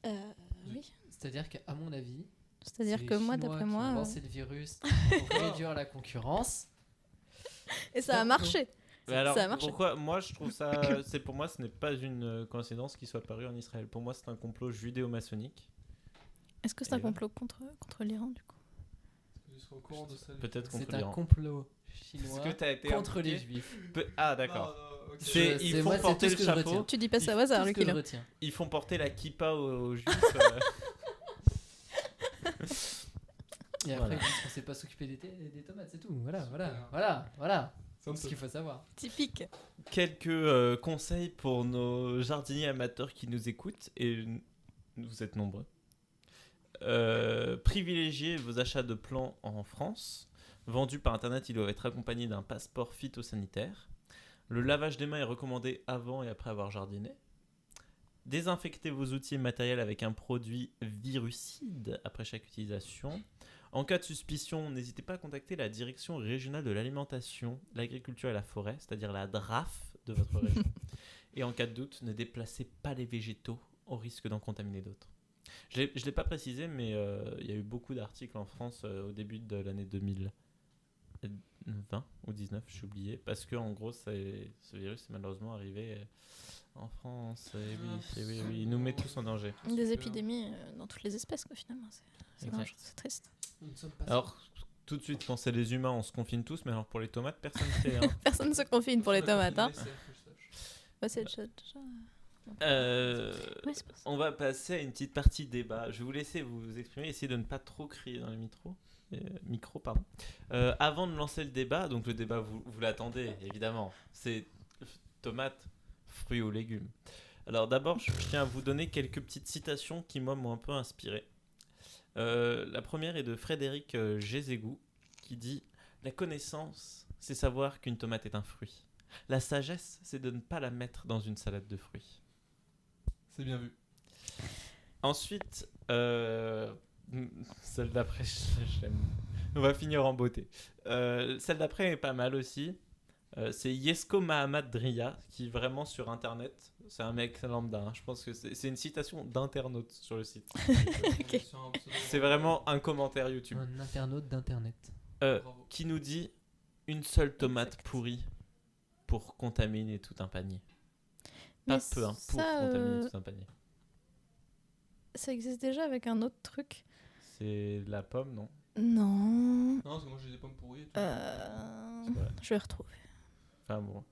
Oui. C'est-à-dire qu'à mon avis, C'est-à-dire c'est que les moi, Chinois d'après qui ont moi. lancé le virus pour réduire la concurrence. Et ça a marché. Mais alors, Ça a marché. pourquoi moi je trouve ça, pour moi ce n'est pas une coïncidence qu'il soit paru en Israël. Pour moi c'est un complot judéo-maçonnique. Est-ce que c'est un Et voilà. complot contre l'Iran du coup? Je serai au courant de ça. Peut-être contre C'est un l'Iran. complot Est-ce chinois que t'as été contre les impliqué juifs. Ah d'accord. Non, ok. C'est ils moi, font c'est porter tout le ce que je chapeau. retiens. Tu dis pas ça au Tout hasard, ce le que je killer. retiens. Ils font porter la kippa aux juifs. Et après, Voilà. ils disent qu'on sait pas s'occuper des tomates, c'est tout. Voilà. Ça me C'est ce qu'il faut savoir. Typique. Quelques conseils pour nos jardiniers amateurs qui nous écoutent, et vous êtes nombreux. Privilégiez vos achats de plants en France. Vendus par internet, ils doivent être accompagnés d'un passeport phytosanitaire. Le lavage des mains est recommandé avant et après avoir jardiné. Désinfectez vos outils et matériels avec un produit virucide après chaque utilisation. En cas de suspicion, n'hésitez pas à contacter la direction régionale de l'alimentation, l'agriculture et la forêt, c'est-à-dire la DRAF de votre région. Et en cas de doute, ne déplacez pas les végétaux au risque d'en contaminer d'autres. Je ne l'ai pas précisé, mais il y a eu beaucoup d'articles en France au début de l'année 2020 ou 19, j'ai oublié, parce que en gros, ce virus est malheureusement arrivé en France. Et oui, il nous met tous en danger. Des épidémies dans toutes les espèces, quoi, finalement. C'est Exact. dangereux, c'est triste. Nous ne sommes pas Alors, tout de suite, quand c'est les humains, on se confine tous, mais alors pour les tomates, personne ne sait. Hein. Personne ne se confine pour les tomates, hein. Que je sache. Bah, c'est déjà. Ouais, c'est pas ça. On va passer à une petite partie débat. Je vais vous laisser vous exprimer, essayer de ne pas trop crier dans les micros. Pardon. Avant de lancer le débat, donc le débat, vous l'attendez, évidemment. C'est tomates, fruits ou légumes. Alors d'abord, je tiens à vous donner quelques petites citations qui, moi, m'ont un peu inspiré. La première est de Frédéric Gézégou, qui dit « La connaissance, c'est savoir qu'une tomate est un fruit. La sagesse, c'est de ne pas la mettre dans une salade de fruits. » C'est bien vu. Ensuite, celle d'après, j'aime. On va finir en beauté. Celle d'après est pas mal aussi. C'est Yesko Mahamad Dria, qui vraiment sur internet, c'est un mec lambda. Hein. Je pense que c'est une citation d'internaute sur le site. Ok. C'est vraiment un commentaire YouTube. Un internaute d'internet. Bravo. Qui nous dit une seule tomate Exact. pourrie pour contaminer tout un panier. Mais Pas peu, hein, pour ça, contaminer tout un panier. ça existe déjà avec un autre truc. C'est la pomme, non? Non. Non, parce que moi j'ai des pommes pourries et tout. C'est vrai. Je vais retrouver. Enfin bon.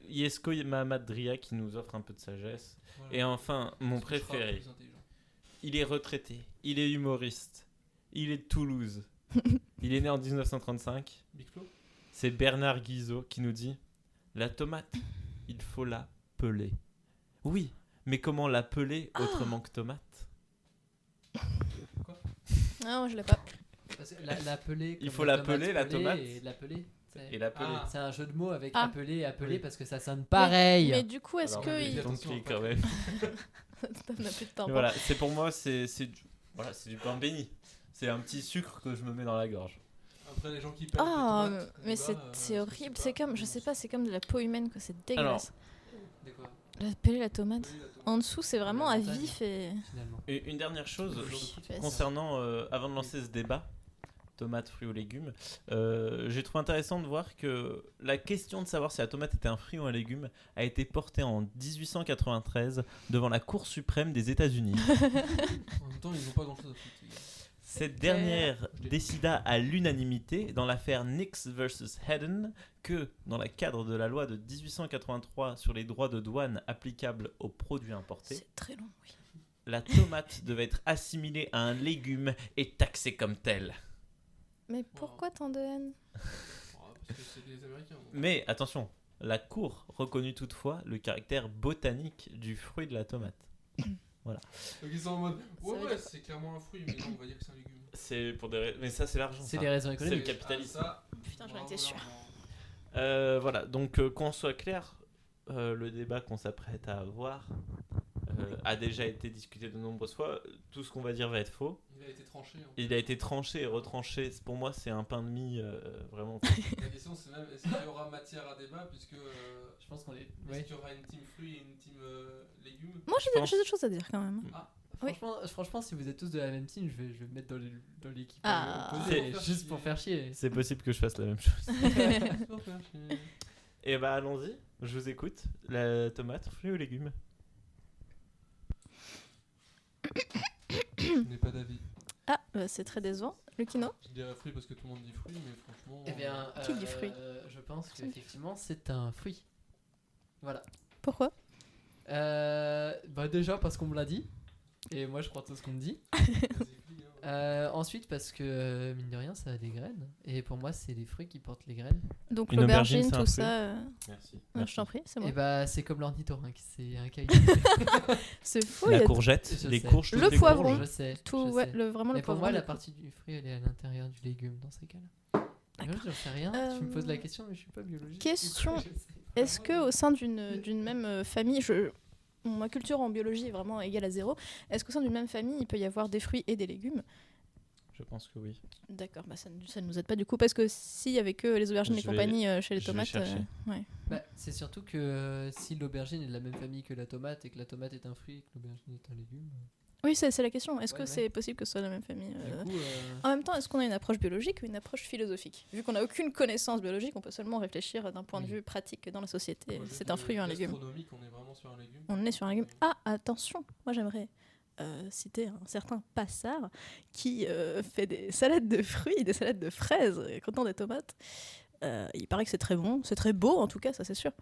Yesko Mahamad Dria qui nous offre un peu de sagesse. Voilà. Et enfin, mon Parce que je serai préféré. plus intelligent. Il est retraité, il est humoriste, il est de Toulouse. Il est né en 1935. Big Flo. C'est Bernard Guizot qui nous dit « La tomate, il faut la peler. » Oui, mais comment la peler autrement que tomate? Non, je l'ai pas. Parce que l'appeler. Il comme faut la l'appeler, la tomate. Et l'appeler. Et la peler. Ah. C'est un jeu de mots avec Ah. appeler, Oui. parce que ça sonne pareil. Mais du coup, est-ce Alors, que. mais il- donc, Attention, quand même. On n'a plus de temps. Mais voilà, c'est pour moi, c'est du pain béni. C'est un petit sucre que je me mets dans la gorge. Après, les gens qui perdent Ah, des tomates, mais là, c'est horrible. C'est comme, je sais pas, c'est comme de la peau humaine, quoi. C'est Alors, dégueulasse. De quoi, Peler la tomate. Oui, la tomate. En dessous, c'est vraiment La à montagne. vif et. finalement? Et une dernière chose, Fais ça. concernant, avant de lancer ce débat, tomates, fruits ou légumes, j'ai trouvé intéressant de voir que la question de savoir si la tomate était un fruit ou un légume a été portée en 1893 devant la Cour suprême des États-Unis. En même temps, ils n'ont pas grand chose à foutre, les gars. Cette dernière décida à l'unanimité dans l'affaire Nix versus Hedden que, dans le cadre de la loi de 1883 sur les droits de douane applicables aux produits importés, C'est très long, oui. la tomate devait être assimilée à un légume et taxée comme tel. Mais pourquoi tant de haine? Ah, parce que c'est des Américains. donc. Mais attention, la Cour reconnut toutefois le caractère botanique du fruit de la tomate. Donc ils sont en mode Ça ouais, veut ouais, dire- c'est clairement un fruit, mais non, on va dire que c'est un légume. C'est pour des mais ça c'est l'argent. C'est ça. des raisons C'est le économiques. capitalisme. Ah, ça, Putain, j'en bravo, étais sûre. l'argent. Voilà, donc qu'on soit clair, le débat qu'on s'apprête à avoir a déjà été discuté de nombreuses fois. Tout ce qu'on va dire va être faux. Il a été tranché. hein. Il a été tranché et retranché. Pour moi, c'est un pain de mie vraiment. La question c'est même est-ce qu'il y aura matière à débat, puisque Je pense qu'on est. est-ce Ouais. qu'il y aura une team fruits et une team légumes? Moi, Je pense- j'ai des choses à dire quand même. Oui. Franchement, si vous êtes tous de la même team, je vais me mettre dans l'équipe Ah. opposée, C'est- juste pour faire chier. C'est possible que je fasse la même chose. Faut faire chier. Et bah allons-y, je vous écoute. La tomate, fruits ou légumes? Je n'ai pas d'avis. Ah, c'est très décevant. Lucino? Je dirais fruit parce que tout le monde dit fruit, mais franchement. Eh bien, Qui dit fruit je pense qu'effectivement, c'est un fruit. Voilà. Pourquoi? Bah déjà parce qu'on me l'a dit. Et moi, je crois tout ce qu'on me dit. Ensuite, parce que, mine de rien, ça a des graines. Et pour moi, c'est les fruits qui portent les graines. Donc Une aubergine, l'aubergine, c'est un tout fruit. ça. Merci. Je t'en prie, c'est moi. Et bah, c'est comme l'ornithorynque, c'est un caillou. C'est fou, il y La a courgette, Je les sais. courges, Le toutes les poivron. courges. Je sais. tout, je ouais, sais. vraiment le Mais pour poivron. moi, la du coup. partie du fruit, elle est à l'intérieur du légume dans ces cas-là. D'accord. Je sais rien. Tu me poses la question, mais je suis pas biologiste. Question. Du coup, je sais. Est-ce que au sein d'une même famille, ma culture en biologie est vraiment égale à 0, est-ce qu'au sein d'une même famille, il peut y avoir des fruits et des légumes? Je pense que oui. D'accord, ça ne nous aide pas du coup, parce que s'il y avait que les aubergines et Je vais- compagnie chez les je vais tomates, chercher. ouais. Bah, c'est surtout que si l'aubergine est de la même famille que la tomate et que la tomate est un fruit et que l'aubergine est un légume. Oui, c'est la question. Est-ce que Ouais. c'est possible que ce soit la même famille Du coup, En même temps, est-ce qu'on a une approche biologique ou une approche philosophique? Vu qu'on n'a aucune connaissance biologique, on peut seulement réfléchir d'un point de Oui. vue pratique dans la société. Moi, C'est un fruit ou un légume? Gastronomique, on est vraiment sur un légume. On est sur un légume. Ah, attention, moi j'aimerais citer un certain Passard qui fait des salades de fruits, des salades de fraises contenant des tomates. Il paraît que c'est très bon, c'est très beau en tout cas, ça c'est sûr.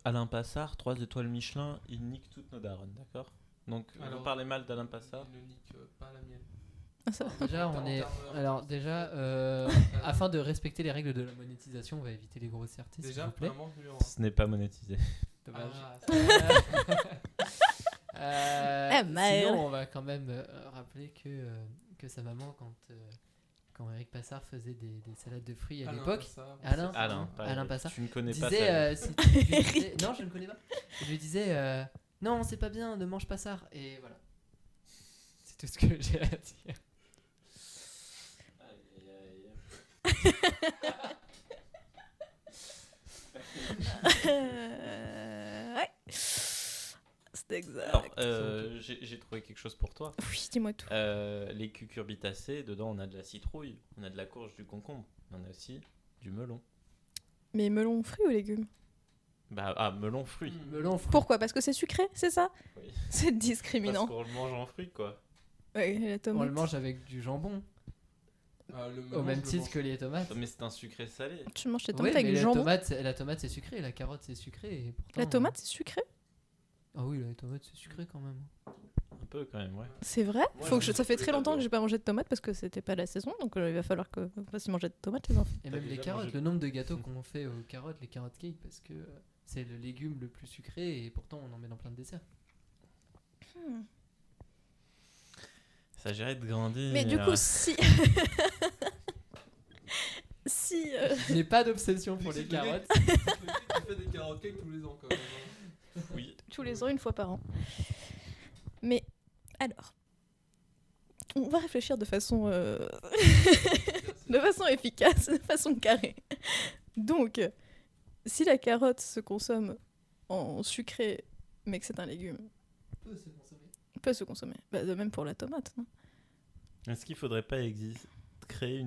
Alain Passard, 3 étoiles Michelin, il nique toutes nos daronnes, d'accord? Donc, Alors, vous parlez mal d'Alain Passard. Il ne nique pas la mienne. Ah, ça- déjà, on En est. termes de- Alors, déjà, afin de respecter les règles de la monétisation, on va éviter les grossièretés, s'il Déjà, vous plaît. vraiment, numéro Ce n'est pas monétisé. Dommage. Eh, Maël. Sinon, on va quand même rappeler que sa maman, quand Eric Passard faisait des salades de fruits à l'époque, Alain, Alain, pas Alain Eric. Passard, Tu ne connais pas disait, ça. si tu lui disais- non, je ne connais pas. Il lui disait non, c'est pas bien, ne mange pas ça. Et voilà. C'est tout ce que j'ai à dire. Ouais. C'est exact. Alors, j'ai trouvé quelque chose pour toi. Oui, dis-moi tout. Les cucurbitacées, dedans on a de la citrouille, on a de la courge, du concombre, on a aussi du melon. Mais melon, fruit ou légumes? Melon fruit. Melon, fruit. Pourquoi? Parce que c'est sucré, c'est ça? Oui. C'est discriminant. Parce qu'on le mange en fruit, quoi. Ouais, la On tomate. le mange avec du jambon, Le au même titre que les tomates. Mais c'est un sucré salé. Tu manges tes Oui, tomates avec mais du jambon? la tomate c'est sucré, la carotte c'est sucré. Et pourtant, La tomate, c'est sucré? Ah oui, la tomate c'est sucré quand même. Un peu quand même, ouais. C'est vrai? Moi, Ça fait très longtemps que j'ai pas mangé de tomates parce que c'était pas la saison, donc il va falloir qu'on fasse manger de tomates, les enfants. Et T'as même les déjà carottes, mangé- le nombre de gâteaux qu'on fait aux carottes, les carottes cake, parce que c'est le légume le plus sucré et pourtant on en met dans plein de desserts. Ça s'agirait de grandir. Mais du coup, si. Si. Je n'ai pas d'obsession pour les carottes. Tu fais des carottes cake tous les ans quand même. hein. Oui. Tous les ans, une fois par an. Mais alors, on va réfléchir de façon, de façon efficace, de façon carrée. Donc, si la carotte se consomme en sucré, mais que c'est un légume, peut se consommer. Bah, de même pour la tomate. Non? Est-ce qu'il faudrait pas créer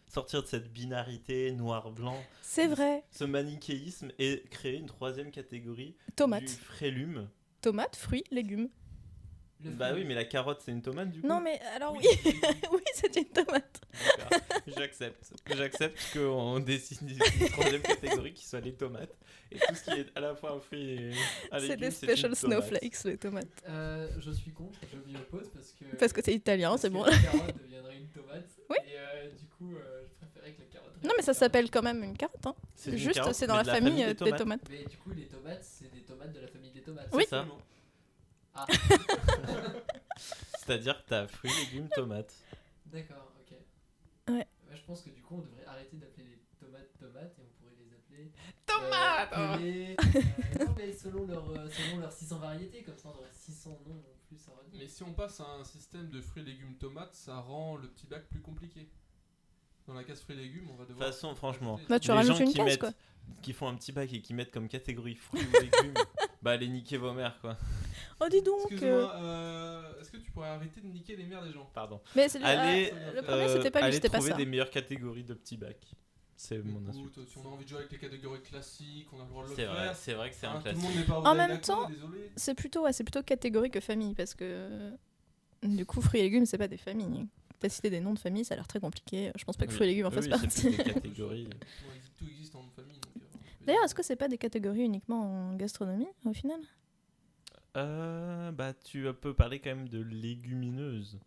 sortir de cette binarité noir-blanc, C'est vrai. ce manichéisme et créer une troisième catégorie Tomate. du frélume? Tomate, fruits, légumes. Bah oui, mais la carotte c'est une tomate du coup. Non, mais alors oui, oui, c'est une tomate. D'accord. J'accepte qu'on décide d'une troisième catégorie qui soit les tomates. Et tout ce qui est à la fois un fruit et un C'est légume, des une special tomate. snowflakes, les tomates. Je suis contre, je m'y oppose Parce que c'est italien, c'est bon. La carotte deviendrait une tomate. Oui. Et du coup, je préférais que la carotte. Non, mais ça s'appelle quand même une carotte. Hein. C'est une Juste, carotte, c'est dans mais la de famille des tomates. tomates. Mais du coup, les tomates, c'est des tomates de la famille des tomates. Oui. C'est ça. Ah, C'est-à-dire que t'as fruits, légumes, tomates. d'accord, ok. Ouais. Je pense que du coup, on devrait arrêter d'appeler les tomates tomates et on pourrait les appeler. Non, mais selon leurs 600 variétés, comme ça on aurait 600 noms en plus à retenir. Mais si on passe à un système de fruits, légumes, tomates, ça rend le petit bac plus compliqué. Dans la case fruits, légumes, on va De toute devoir. façon, franchement, ajouter- Bah, tu les rajoutes gens une qui case, mettent, quoi. qui font un petit bac et qui mettent comme catégorie fruits ou légumes, bah allez niquer vos mères quoi. Oh, dis donc. Excuse-moi, est-ce que tu pourrais arrêter de niquer les mères des gens? Pardon. Mais c'est Allez, le premier, c'était pas lui, allez c'était pas trouver ça. des meilleures catégories de petits bacs. C'est mon Écoute, insulte. si on a envie de jouer avec les catégories classiques, on a le droit de le C'est faire. vrai, c'est vrai que c'est un Tout le classique. monde n'est pas En obligé même d'accord, temps, désolé. C'est plutôt catégorie que famille, parce que du coup, fruits et légumes, c'est pas des familles. T'as cité des noms de famille, ça a l'air très compliqué. Je pense pas que Oui. fruits et légumes en Oui, fassent oui, partie. c'est plus des catégories. Tout existe en famille. Donc, D'ailleurs, est-ce que c'est pas des catégories uniquement en gastronomie, au final? Bah, tu peux parler quand même de légumineuses,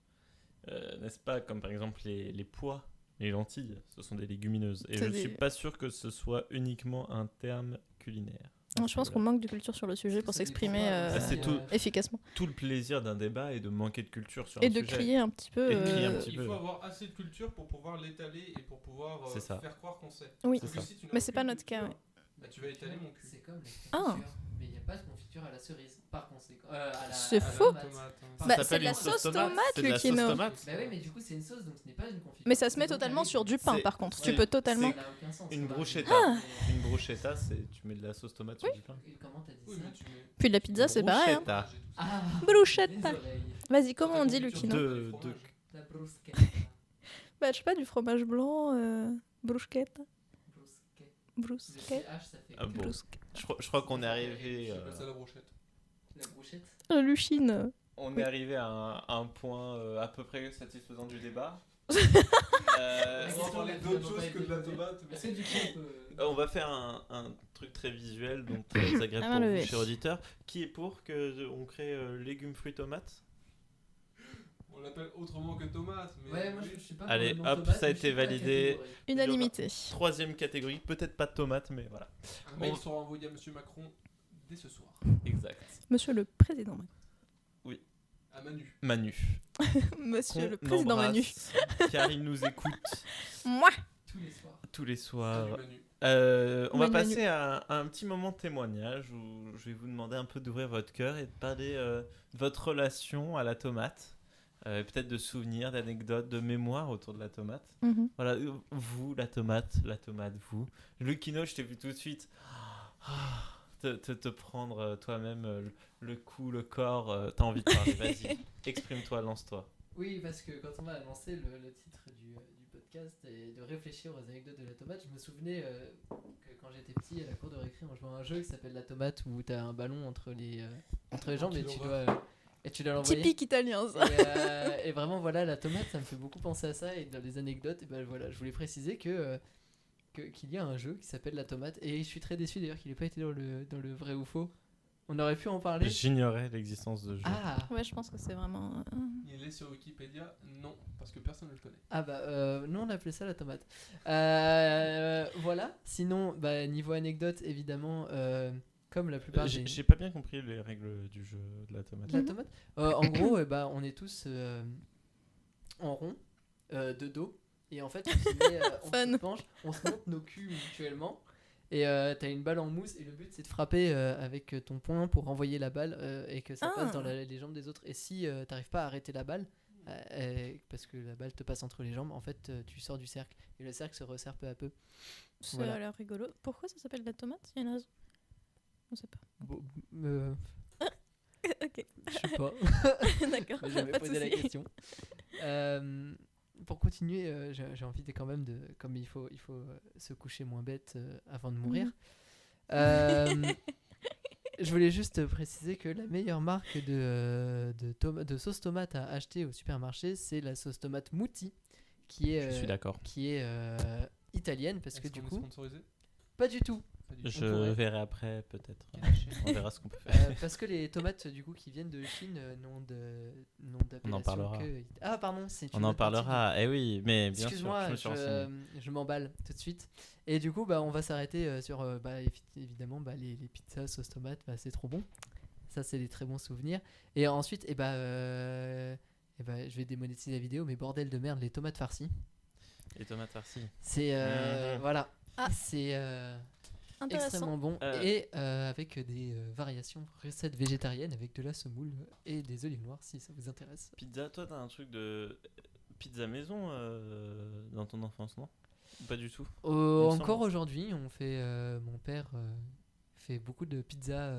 n'est-ce pas? Comme par exemple les pois, les lentilles, ce sont des légumineuses. Et C'est je des- suis pas sûr que ce soit uniquement un terme culinaire. Non, je pense qu'on manque de culture sur le sujet pour s'exprimer Ah, c'est tout. efficacement. Tout le plaisir d'un débat est de manquer de culture sur Et un de sujet. crier un petit peu. Et de crier un petit il peu. faut avoir assez de culture pour pouvoir l'étaler et pour pouvoir C'est ça. faire croire qu'on sait. Oui. Parce C'est que ça. si tu n'as Mais c'est pas aucune notre cas, culture, ouais. bah, tu vas étaler mon cul. C'est comme la Ah. confiture, mais il n'y a pas de confiture à la cerise. Par conséquent, C'est À la faux. tomate, hein. Ça Bah, s'appelle c'est de la une sauce tomate, c'est de la sauce Lucchino. tomate. Bah oui, mais du coup, c'est une sauce, donc ce n'est pas une confiture. Mais ça se met Et donc, totalement avec- sur du pain, C'est- par contre. c'est- Tu peux totalement. Ça n'a aucun sens. Une ça va. bruschetta. Ah. Une bruschetta, c'est tu mets de la sauce tomate sur du pain. Et comment t'as dit Oui, ça mais tu mets. Puis de la pizza, c'est pareil. Hein. Bruschetta. Ah, Bruschetta. les oreilles. Vas-y, comment Ta on dit, confiture Lucchino De- fromage. La bruschetta. Bah, je sais pas, du fromage blanc, bruschetta. Le Bruschetta. CH, ça fait Ah bon. Bruschetta. Je crois qu'on est arrivé. J'appelle ça la brochette. la brochette. Lucchine. On Oui. est arrivé à un point à peu près satisfaisant du débat. On va parler d'autre chose que de la tomate. mais- Est-ce que du coup, on peut. On va faire un truc très visuel, donc très agréable À pour main vous, levée. chers auditeurs. Qui est pour que on crée légumes, fruits, tomates? On l'appelle autrement que tomate. Mais Ouais, moi je suis pas. Allez, pour le nom hop, tomate, ça a mais je suis été pas validé. catégorique. Unanimité. Troisième catégorie, peut-être pas de tomates, mais voilà. Un mail On- sera envoyé à Monsieur Macron dès ce soir. Exact. Monsieur le président. À Manu. Manu. Monsieur le Qu'on président Manu. embrasse, car il nous écoute Moi. Tous les soirs. tous les soirs. Salut Manu. On va Manu. passer à un petit moment de témoignage où je vais vous demander un peu d'ouvrir votre cœur et de parler de votre relation à la tomate. Peut-être de souvenirs, d'anecdotes, de mémoires autour de la tomate. Mhm. Voilà, vous, la tomate, vous. Lucchino, je t'ai vu tout de suite te prendre toi-même le cou, le corps. T'as envie de parler, vas-y, exprime-toi, lance-toi. Oui, parce que quand on m'a annoncé le titre du podcast et de réfléchir aux anecdotes de la tomate, je me souvenais que quand j'étais petit à la cour de récré, on jouait à un jeu qui s'appelle la tomate où t'as un ballon entre les jambes et tu dois l'envoyer. Typique italien, ça. Et vraiment, voilà, la tomate, ça me fait beaucoup penser à ça. Et dans les anecdotes, et ben voilà, je voulais préciser qu'il y a un jeu qui s'appelle la tomate. Et je suis très déçu d'ailleurs qu'il n'ait pas été dans le vrai ou faux. On aurait pu en parler. J'ignorais l'existence de ce jeu. Ah, Ouais, je pense que c'est vraiment. Il est sur Wikipédia. Non, parce que personne ne le connaît. ah bah, nous on appelait ça la tomate. Voilà, sinon, bah, niveau anecdote, évidemment, comme la plupart des. J'ai pas bien compris les règles du jeu de la tomate. La tomate en gros, bah, on est tous en rond, de dos, et en fait, on se met, on Fun. se penche, on se monte nos culs mutuellement, et t'as une balle en mousse, et le but c'est de frapper avec ton poing pour renvoyer la balle et que ça Ah. passe dans les jambes des autres. Et si t'arrives pas à arrêter la balle, parce que la balle te passe entre les jambes, en fait, tu sors du cercle, et le cercle se resserre peu à peu. Ça Voilà. a l'air rigolo. Pourquoi ça s'appelle la tomate? Il y a une raison. On sait pas. Ok, Je sais pas. d'accord. Mais j'avais Pas de posé la souci. question. Pour continuer, j'ai envie de quand même de, comme il faut se coucher moins bête avant de mourir. Je voulais juste préciser que la meilleure marque de sauce tomate à acheter au supermarché, c'est la sauce tomate Mutti, qui est Je suis d'accord. italienne, parce que Est-ce du qu'on est coup, sponsorisé pas du tout. Pas du tout. Je pourrait. verrai après, peut-être. Caché. On verra ce qu'on peut faire. Parce que les tomates du coup qui viennent de Chine n'ont d'appellation parlera. que. Ah pardon, c'est On une en autre partie de- parlera. Eh oui, mais bien sûr, Excuse-moi, je me suis renseigné. je m'emballe tout de suite. Et du coup, bah, on va s'arrêter sur évidemment les pizzas sauce tomate, bah, c'est trop bon. Ça, c'est des très bons souvenirs. Et ensuite, je vais démonétiser la vidéo, mais bordel de merde, les tomates farcies. Les tomates farcies. C'est Mhm. voilà, Ah. c'est Intéressant. extrêmement bon Euh. et avec des variations recettes végétariennes avec de la semoule et des olives noires si ça vous intéresse. Pizza, toi, t'as un truc de pizza maison dans ton enfance, non? Pas du tout. me Encore semble. aujourd'hui, on fait mon père fait beaucoup de pizzas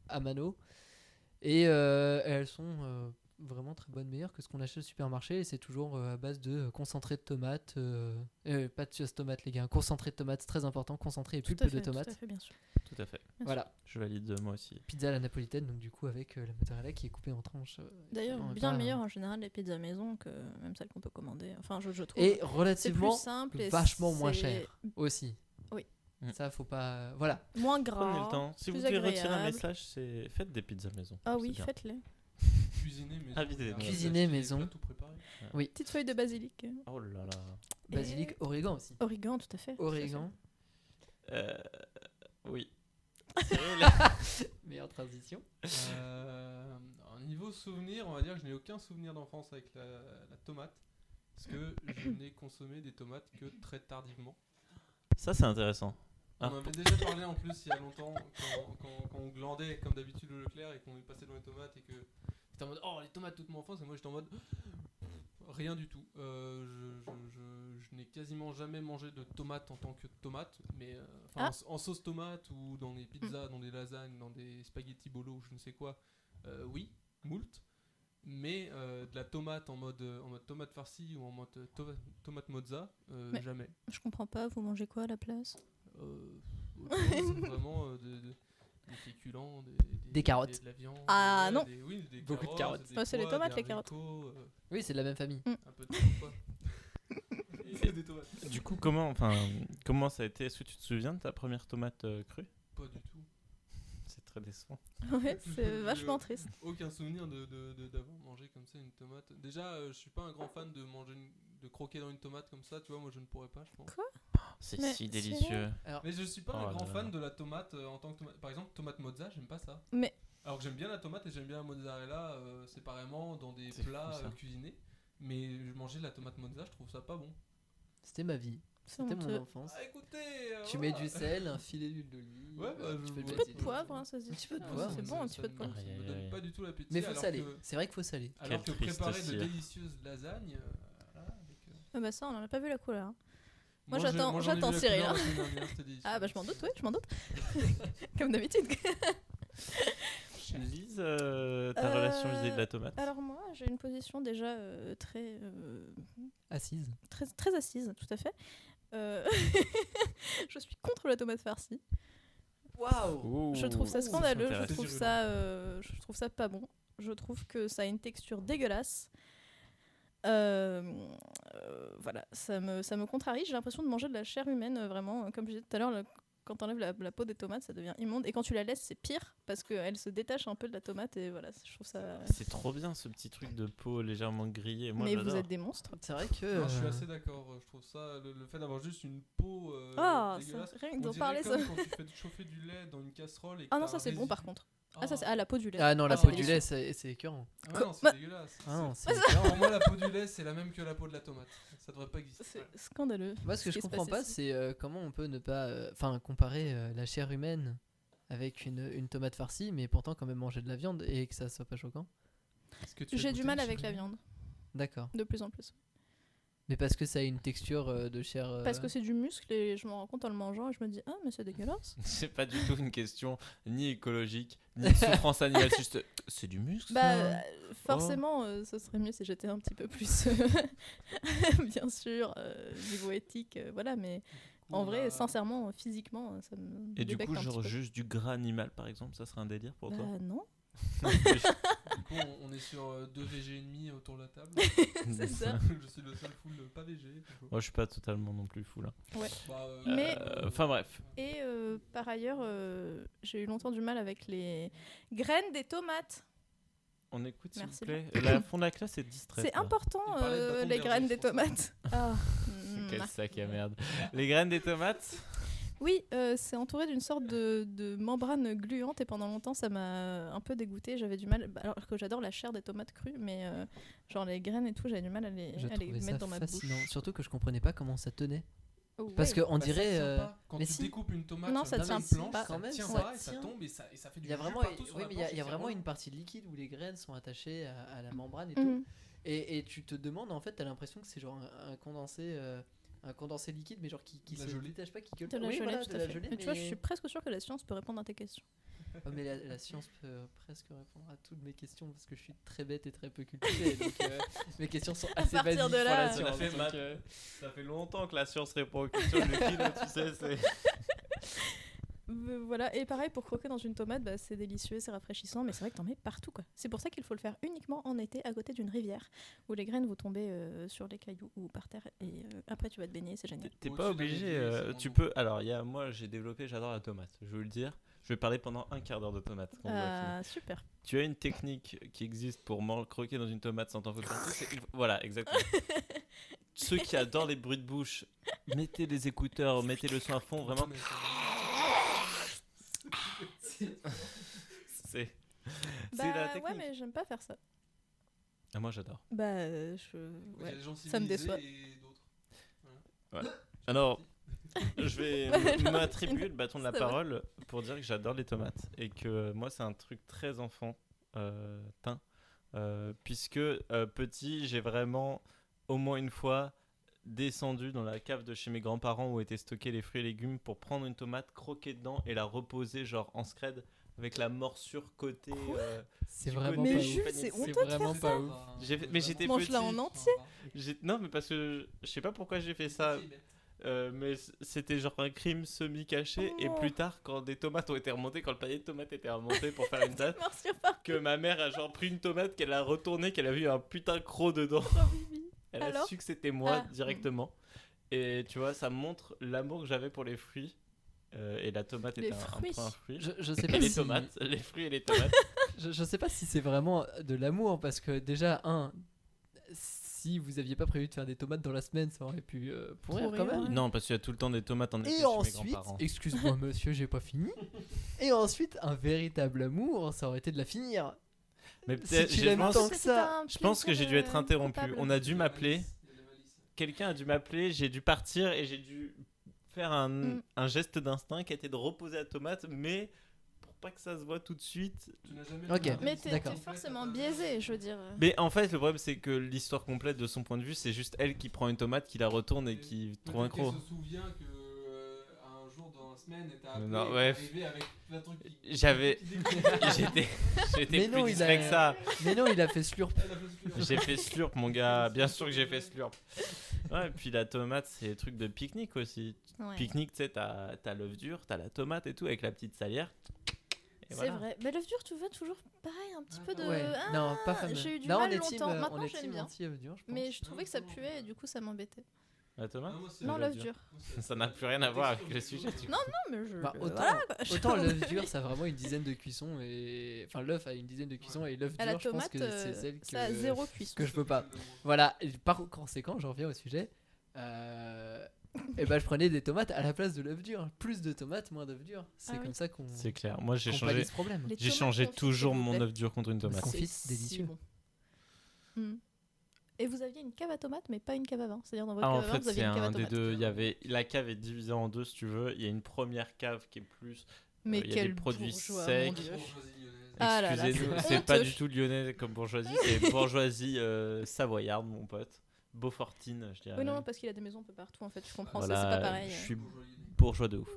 à mano et elles sont vraiment très bonne, meilleure que ce qu'on achète au supermarché. Et c'est toujours à base de concentré de tomates. Pas de sauce tomate, les gars. Concentré de tomates, c'est très important. Concentré et Tout pulpe à de fait, tout tomates. à fait, bien sûr. Tout à fait. Bien Voilà. Je valide moi aussi. Pizza à la napolitaine, donc du coup avec la mozzarella qui est coupée en tranches. D'ailleurs, on va bien pas- meilleure en général les pizzas maison que même celles qu'on peut commander. Enfin, je trouve. Et c'est plus relativement simple et vachement moins c'est cher aussi. Oui. Ça, faut pas. Voilà. moins gras. Prenez le temps. Si vous plus devez retirer un agréable. message, c'est faites des pizzas maison. Ah C'est oui, bien. faites-les. Cuisiner maison. Cuisiner et Cuisiner acheter des maison. plats tout préparés. Petite feuille de basilic. Oh là là. Et Basilic, origan aussi. Origan, tout à fait. Origan. Oui. Meilleure transition. En niveau souvenir, on va dire que je n'ai aucun souvenir d'enfance avec la tomate. Parce que je n'ai consommé des tomates que très tardivement. Ça, c'est intéressant. On Ah. en avait déjà parlé en plus il y a longtemps, quand on glandait comme d'habitude au Leclerc et qu'on est passé dans les tomates et que c'était en mode oh les tomates toute mon enfance et moi j'étais en mode rien du tout. Je n'ai quasiment jamais mangé de tomates en tant que tomate, mais en sauce tomate ou dans des pizzas, dans des lasagnes, dans des spaghettis bolo, je ne sais quoi. Oui, moult. Mais de la tomate en mode tomate farcie ou en mode tomate mozza, Mais- jamais. Je comprends pas, vous mangez quoi à la place? Autre chose, vraiment des féculents, Des carottes. de la viande. Ah, non. Des Beaucoup de carottes. carottes. Des Ouais, c'est les pois, tomates, des les carottes. haricots, Oui, c'est de la même famille. un peu de tout, quoi. Et des tomates. Du coup, comment ça a été? Est-ce que tu te souviens de ta première tomate crue? Pas du tout. C'est très décevant. Ouais, Je- c'est vachement triste. Aucun souvenir d'avoir mangé comme ça une tomate. Déjà, je suis pas un grand fan de manger de croquer dans une tomate comme ça, tu vois, moi je ne pourrais pas, je pense. Quoi? C'est Mais si c'est délicieux. Mais je suis pas Oh un là grand là. fan de la tomate en tant que tomate. Par exemple, tomate mozza, j'aime pas ça. Mais Alors que j'aime bien la tomate et j'aime bien la mozzarella séparément dans des C'est plats fou, ça. cuisinés. Mais manger de la tomate mozza, je trouve ça pas bon. C'était ma vie. c'est C'était mon honteux. enfance. Ah écoutez, Tu mets du sel, un filet d'huile d'olive. Ouais, bah, je- tu fais Un Un le peu de basilic. poivre, hein, ça se dit. Un petit peu de Ah, poivre. C'est bon, un petit peu de poivre. Ça Aïe, me aïe, donne aïe. pas du tout l'appétit. Mais faut alors saler. que- C'est vrai qu'il faut saler. Alors que Quelle préparer de tristesse. délicieuses lasagnes, voilà, avec, Ah bah ça, on en a pas vu la couleur. hein. Moi, j'en ai- j'attends j'en ai vu la Cyril, couleur hein. la semaine dernière, c'était délicieux. Ah bah je m'en doute, oui, je m'en doute. Comme d'habitude. Lise, ta relation vis-à-vis de la tomate. Alors moi, j'ai une position déjà très, Assise. très, très assise, tout à fait. Je suis contre la tomate farcie. Waouh. Je trouve ça Ouh, scandaleux, c'est je trouve ça pas bon. Je trouve que ça a une texture dégueulasse. Voilà, ça me contrarie. J'ai l'impression de manger de la chair humaine, vraiment. Comme je disais tout à l'heure, quand t'enlèves la peau des tomates, ça devient immonde. Et quand tu la laisses, c'est pire parce qu'elle se détache un peu de la tomate. Et voilà, je trouve ça. C'est trop bien ce petit truc de peau légèrement grillée. Moi, Mais vous j'adore. êtes des monstres. C'est vrai que. Non, je suis assez d'accord. Je trouve ça, le fait d'avoir juste une peau Ah, dégueulasse. rien que On d'en dirait parler, ça. comme quand tu fais chauffer du lait dans une casserole. Et que Ah non, t'as ça un c'est bon résidu. par contre. Ah, ça c'est Ah, la peau du lait. Ah non, la Ah, peau c'est du lait, c'est écœurant. ah non, c'est Bah- dégueulasse. Ah non, C'est- c'est écœurant. Pour moi, la peau du lait, c'est la même que la peau de la tomate. Ça devrait pas exister. C'est Voilà. scandaleux. Moi, ce que qui je se comprends passe pas, ici. c'est comment on peut ne pas. Enfin, comparer la chair humaine avec une tomate farcie, mais pourtant quand même manger de la viande et que ça soit pas choquant. Est-ce que tu as J'ai du goûté mal le avec la chili? viande, D'accord. de plus en plus. Mais parce que ça a une texture de chair. Parce que c'est du muscle et je me rends compte en le mangeant et je me dis ah mais c'est dégueulasse. C'est pas du tout une question ni écologique, ni de souffrance animale. C'est juste, c'est du muscle. Bah ça forcément ce serait mieux si j'étais un petit peu plus bien sûr niveau éthique voilà mais en vrai sincèrement physiquement ça me Et du débecte coup, un petit genre peu. juste du gras animal, par exemple, ça serait un délire pour toi? Bah non. Du coup, on est sur 2 VG et demi autour de la table. C'est ça. Je suis le seul full pas VG. Moi, je suis pas totalement non plus fou là. Bah, Mais- Enfin bref. Et par ailleurs j'ai eu longtemps du mal avec les graines des tomates. On écoute, s'il vous Merci plaît. La fond de la classe est distraite. C'est là. important Il parlait de bâton de les graines berger, des c'est pour ça. tomates. Ah. Quel sac à merde. Les graines des tomates. Oui, c'est entouré d'une sorte de membrane gluante et pendant longtemps ça m'a un peu dégoûtée. J'avais du mal, alors que j'adore la chair des tomates crues, mais genre les graines et tout, j'avais du mal à les Je trouvais ça mettre dans ma fascinant. bouche. Surtout que je comprenais pas comment ça tenait. Oh, Parce ouais. qu'on Bah, ça dirait. tient pas. Quand mais tu si. découpes une tomate Non, sur ça une tient planche, pas. ça Quand même, tient ça pas et ça tient. tombe et ça fait du Il y a jus vraiment, partout sur oui, la mais il y a, planche, il y a c'est vraiment relou. une partie liquide où les graines sont attachées à la membrane et tout. Mhm. Et tu te demandes, en fait, t'as l'impression que c'est genre un condensé un condensé liquide, mais genre qui De la se gelée. détache pas, qui gueule De pas. la Oui, gelée, voilà, tout de à la fait. gelée, Mais tu vois, je suis presque sûre que la science peut répondre à tes questions. Oh, mais la science peut presque répondre à toutes mes questions parce que je suis très bête et très peu cultivé. Donc mes questions sont assez partir basiques de pour là, la ça science. fait donc, mal. Ça fait longtemps que la science répond aux questions de Lucky, tu sais, c'est... Voilà, et pareil pour croquer dans une tomate, bah, c'est délicieux, c'est rafraîchissant, mais c'est vrai que t'en mets partout quoi. C'est pour ça qu'il faut le faire uniquement en été à côté d'une rivière où les graines vont tomber sur les cailloux ou par terre et après tu vas te baigner, c'est génial. T'es Au-dessus pas d'un obligé, évier, c'est tu bon. peux... Alors, moi, j'adore la tomate, je vais vous le dire. Je vais parler pendant un quart d'heure de tomate. quand on va finir. Ah super. Tu as une technique qui existe pour croquer dans une tomate sans t'en foutre partout. Voilà, exactement. Ceux qui adorent les bruits de bouche, mettez les écouteurs, mettez le son à fond, vraiment. C'est Bah la ouais, technique. mais j'aime pas faire ça. Ah, moi, j'adore. Bah Il y a des gens ça me civilisés déçoit. et d'autres. Alors, je vais m'attribuer le bâton de la C'est vrai. parole pour dire que j'adore les tomates et que moi, c'est un truc très enfant, puisque petit, j'ai vraiment au moins une fois descendu dans la cave de chez mes grands-parents où étaient stockés les fruits et légumes pour prendre une tomate, croquer dedans et la reposer genre en scred avec la morsure côté. C'est Du vraiment côté Mais pas Jules, ouf. c'est C'est honteux de faire vraiment ça. pas ouf. Mais j'étais Mange-la petit. en entier. Non, mais parce que je sais pas pourquoi j'ai fait ça. Mais c'était genre un crime semi-caché. Et Oh. plus tard, quand des tomates ont été remontées, quand le panier de tomates était remonté pour faire une date, Morsure pas que ma mère a genre pris une tomate, qu'elle a retournée, qu'elle a vu un putain de croc dedans. trop bibi. Elle a Alors su que c'était moi Ah. directement. Et tu vois, ça montre l'amour que j'avais pour les fruits. Et la tomate Les est un fruits. peu un fruit. Je sais Et pas les si... tomates, les fruits et les tomates. Je sais pas si c'est vraiment de l'amour parce que déjà, si vous aviez pas prévu de faire des tomates dans la semaine, ça aurait pu pourrir quand Pourrir, même. ouais. Non, parce qu'il y a tout le temps des tomates en été Et chez mes ensuite, grands-parents. excuse-moi monsieur, j'ai pas fini. Et ensuite, un véritable amour, ça aurait été de la finir. Mais Si peut-être, tu je l'aimes pense- tant que ça. Je pense que j'ai dû être interrompu. On a dû m'appeler. Il y a de la malice. Quelqu'un a dû m'appeler, j'ai dû partir et j'ai dû faire Mm. un geste d'instinct qui a été de reposer la tomate, mais pour pas que ça se voit tout de suite. Tu n'as jamais Ok. regardé Mais l'histoire t'es D'accord. complète, forcément t'as- biaisé, je veux dire. Mais en fait, le problème, c'est que l'histoire complète, de son point de vue, c'est juste elle qui prend une tomate, qui la retourne et qui trouve un Peut-être croc. qu'elle se souvient que un jour dans la semaine, elle t'a appelé Non, et ouais. t'es arrivé avec plein de trucs qui- J'avais- qui découlaient. J'étais Mais plus non, discret que ça. Mais non, il a fait slurp. Elle a fait ce que- J'ai fait slurp, mon gars. Bien sûr que j'ai fait slurp. Ouais, et puis la tomate, c'est des trucs de pique-nique aussi. Ouais. Pique-nique, tu sais, t'as l'œuf dur, t'as la tomate et tout, avec la petite salière. Et C'est voilà. vrai. Mais l'œuf dur, tu vois, toujours pareil, un petit peu de. Ouais, Ah, non, pas fameux. J'ai eu du Là, mal on est team, longtemps. on Maintenant, est j'aime team bien. anti-œuf dur, je pense. Mais je trouvais que ça puait et du coup, ça m'embêtait. La tomate Non, moi, c'est Non, l'œuf l'œuf dur. Ça n'a plus rien à voir avec le sujet. du coup. Non, mais je. Bah, autant voilà, quoi. autant l'œuf dur, ça a vraiment une dizaine de cuissons et enfin l'œuf a une dizaine de cuissons et l'œuf À la dur, je pense tomate, que c'est celle que ça a zéro cuisson. que je peux pas. Voilà, et par conséquent, j'en reviens au sujet. Et ben je prenais des tomates à la place de l'œuf dur. Plus de tomates, moins d'œuf dur. C'est Ah comme oui. ça qu'on C'est clair. Moi, j'ai qu'on changé, pallie ce problème. Les j'ai tomates changé confites, toujours s'il vous mon plaît. œuf dur contre une tomate. Parce qu'on- Confit, C'est délicieux. si bon. Et vous aviez une cave à tomates, mais pas une cave à vin. C'est-à-dire dans votre Ah, en cave à vin, fait, vous aviez c'est une cave à un des tomates. deux. Il y avait la cave est divisée en deux, si tu veux. Il y a une première cave qui est plus. Mais il y a quel des produits bourgeois, secs. mon Dieu. Ah là là, Excusez-nous, c'est c'est pas honteux. du tout lyonnais comme bourgeoisie, c'est bourgeoisie savoyarde, mon pote. Beaufortine, je dirais. Oui, non, même. parce qu'il a des maisons un peu partout, en fait. Je comprends, Voilà, ça, c'est pas pareil. Je suis bourgeois de ouf.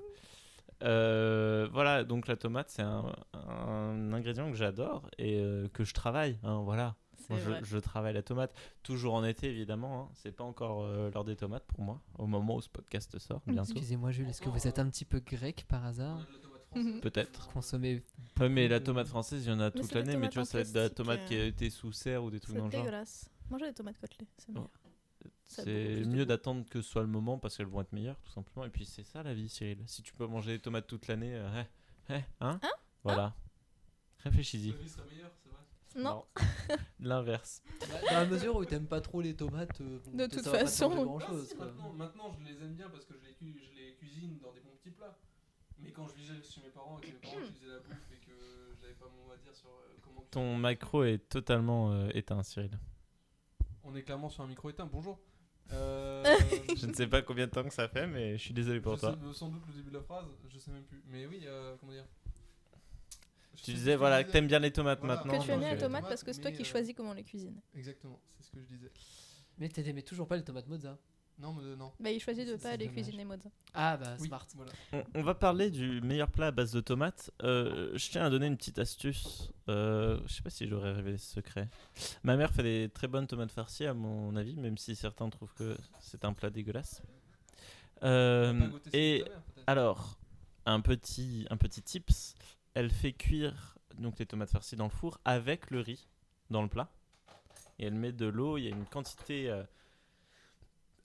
Voilà, donc la tomate, c'est un ingrédient que j'adore et que je travaille. Hein, voilà. C'est Moi, vrai. je travaille la tomate, toujours en été évidemment. Hein. C'est pas encore l'heure des tomates pour moi, au moment où ce podcast sort, bientôt. Excusez-moi Jules, est-ce que vous êtes un petit peu grec par hasard? Peut-être. Consommez Ouais, mais la tomate française, il y en a Mais toute c'est des l'année, mais tu vois, tomates ça en va être de la plastique, tomate qui a été sous serre ou des trucs C'est dans le genre. dégueulasse. Mangez des tomates côtelées, c'est meilleur. Ça a beaucoup C'est plus de mieux goût. d'attendre que ce soit le moment parce qu'elles vont être meilleures, tout simplement. Et puis c'est ça la vie, Cyril. Si tu peux manger des tomates toute l'année, hein Voilà. Réfléchis-y. La vie serait meilleure, c'est vrai. Non, L'inverse. dans la mesure où t'aimes pas trop les tomates, De toute ça va pas façon. changer Ah, grand-chose, si, quoi. maintenant, je les aime bien parce que je les cuisine dans des bons petits plats. Mais quand je vivais chez mes parents et que mes parents utilisaient la bouffe et que j'avais pas mon mot à dire sur comment cuisiner, Ton macro est totalement éteint, Cyril. on est clairement sur un micro éteint. Bonjour. Je ne sais pas combien de temps que ça fait, mais je suis désolé pour Je toi. sais, sans doute le début de la phrase, je sais même plus. Mais oui, comment dire. Je Tu sais disais, ce que voilà, je que disais. t'aimes bien les tomates Voilà. maintenant. que tu aimes bien donc, les tomates parce que c'est toi mais, qui choisis comment on les cuisine. Exactement, c'est ce que je disais. Mais t'aimais toujours pas les tomates mozza. Non, mais non. Bah, il choisit de Ça, pas c'est aller dommage. cuisiner Mozza. Ah bah Oui, smart. voilà. On va parler du meilleur plat à base de tomates. Je tiens à donner une petite astuce. Je sais pas si j'aurais révélé ce secret. Ma mère fait des très bonnes tomates farcies, à mon avis, même si certains trouvent que c'est un plat dégueulasse. On va pas goûter celui Et de ta mère, peut-être. alors, un petit tips. Elle fait cuire donc les tomates farcies dans le four avec le riz dans le plat. Et elle met de l'eau. Il y a une quantité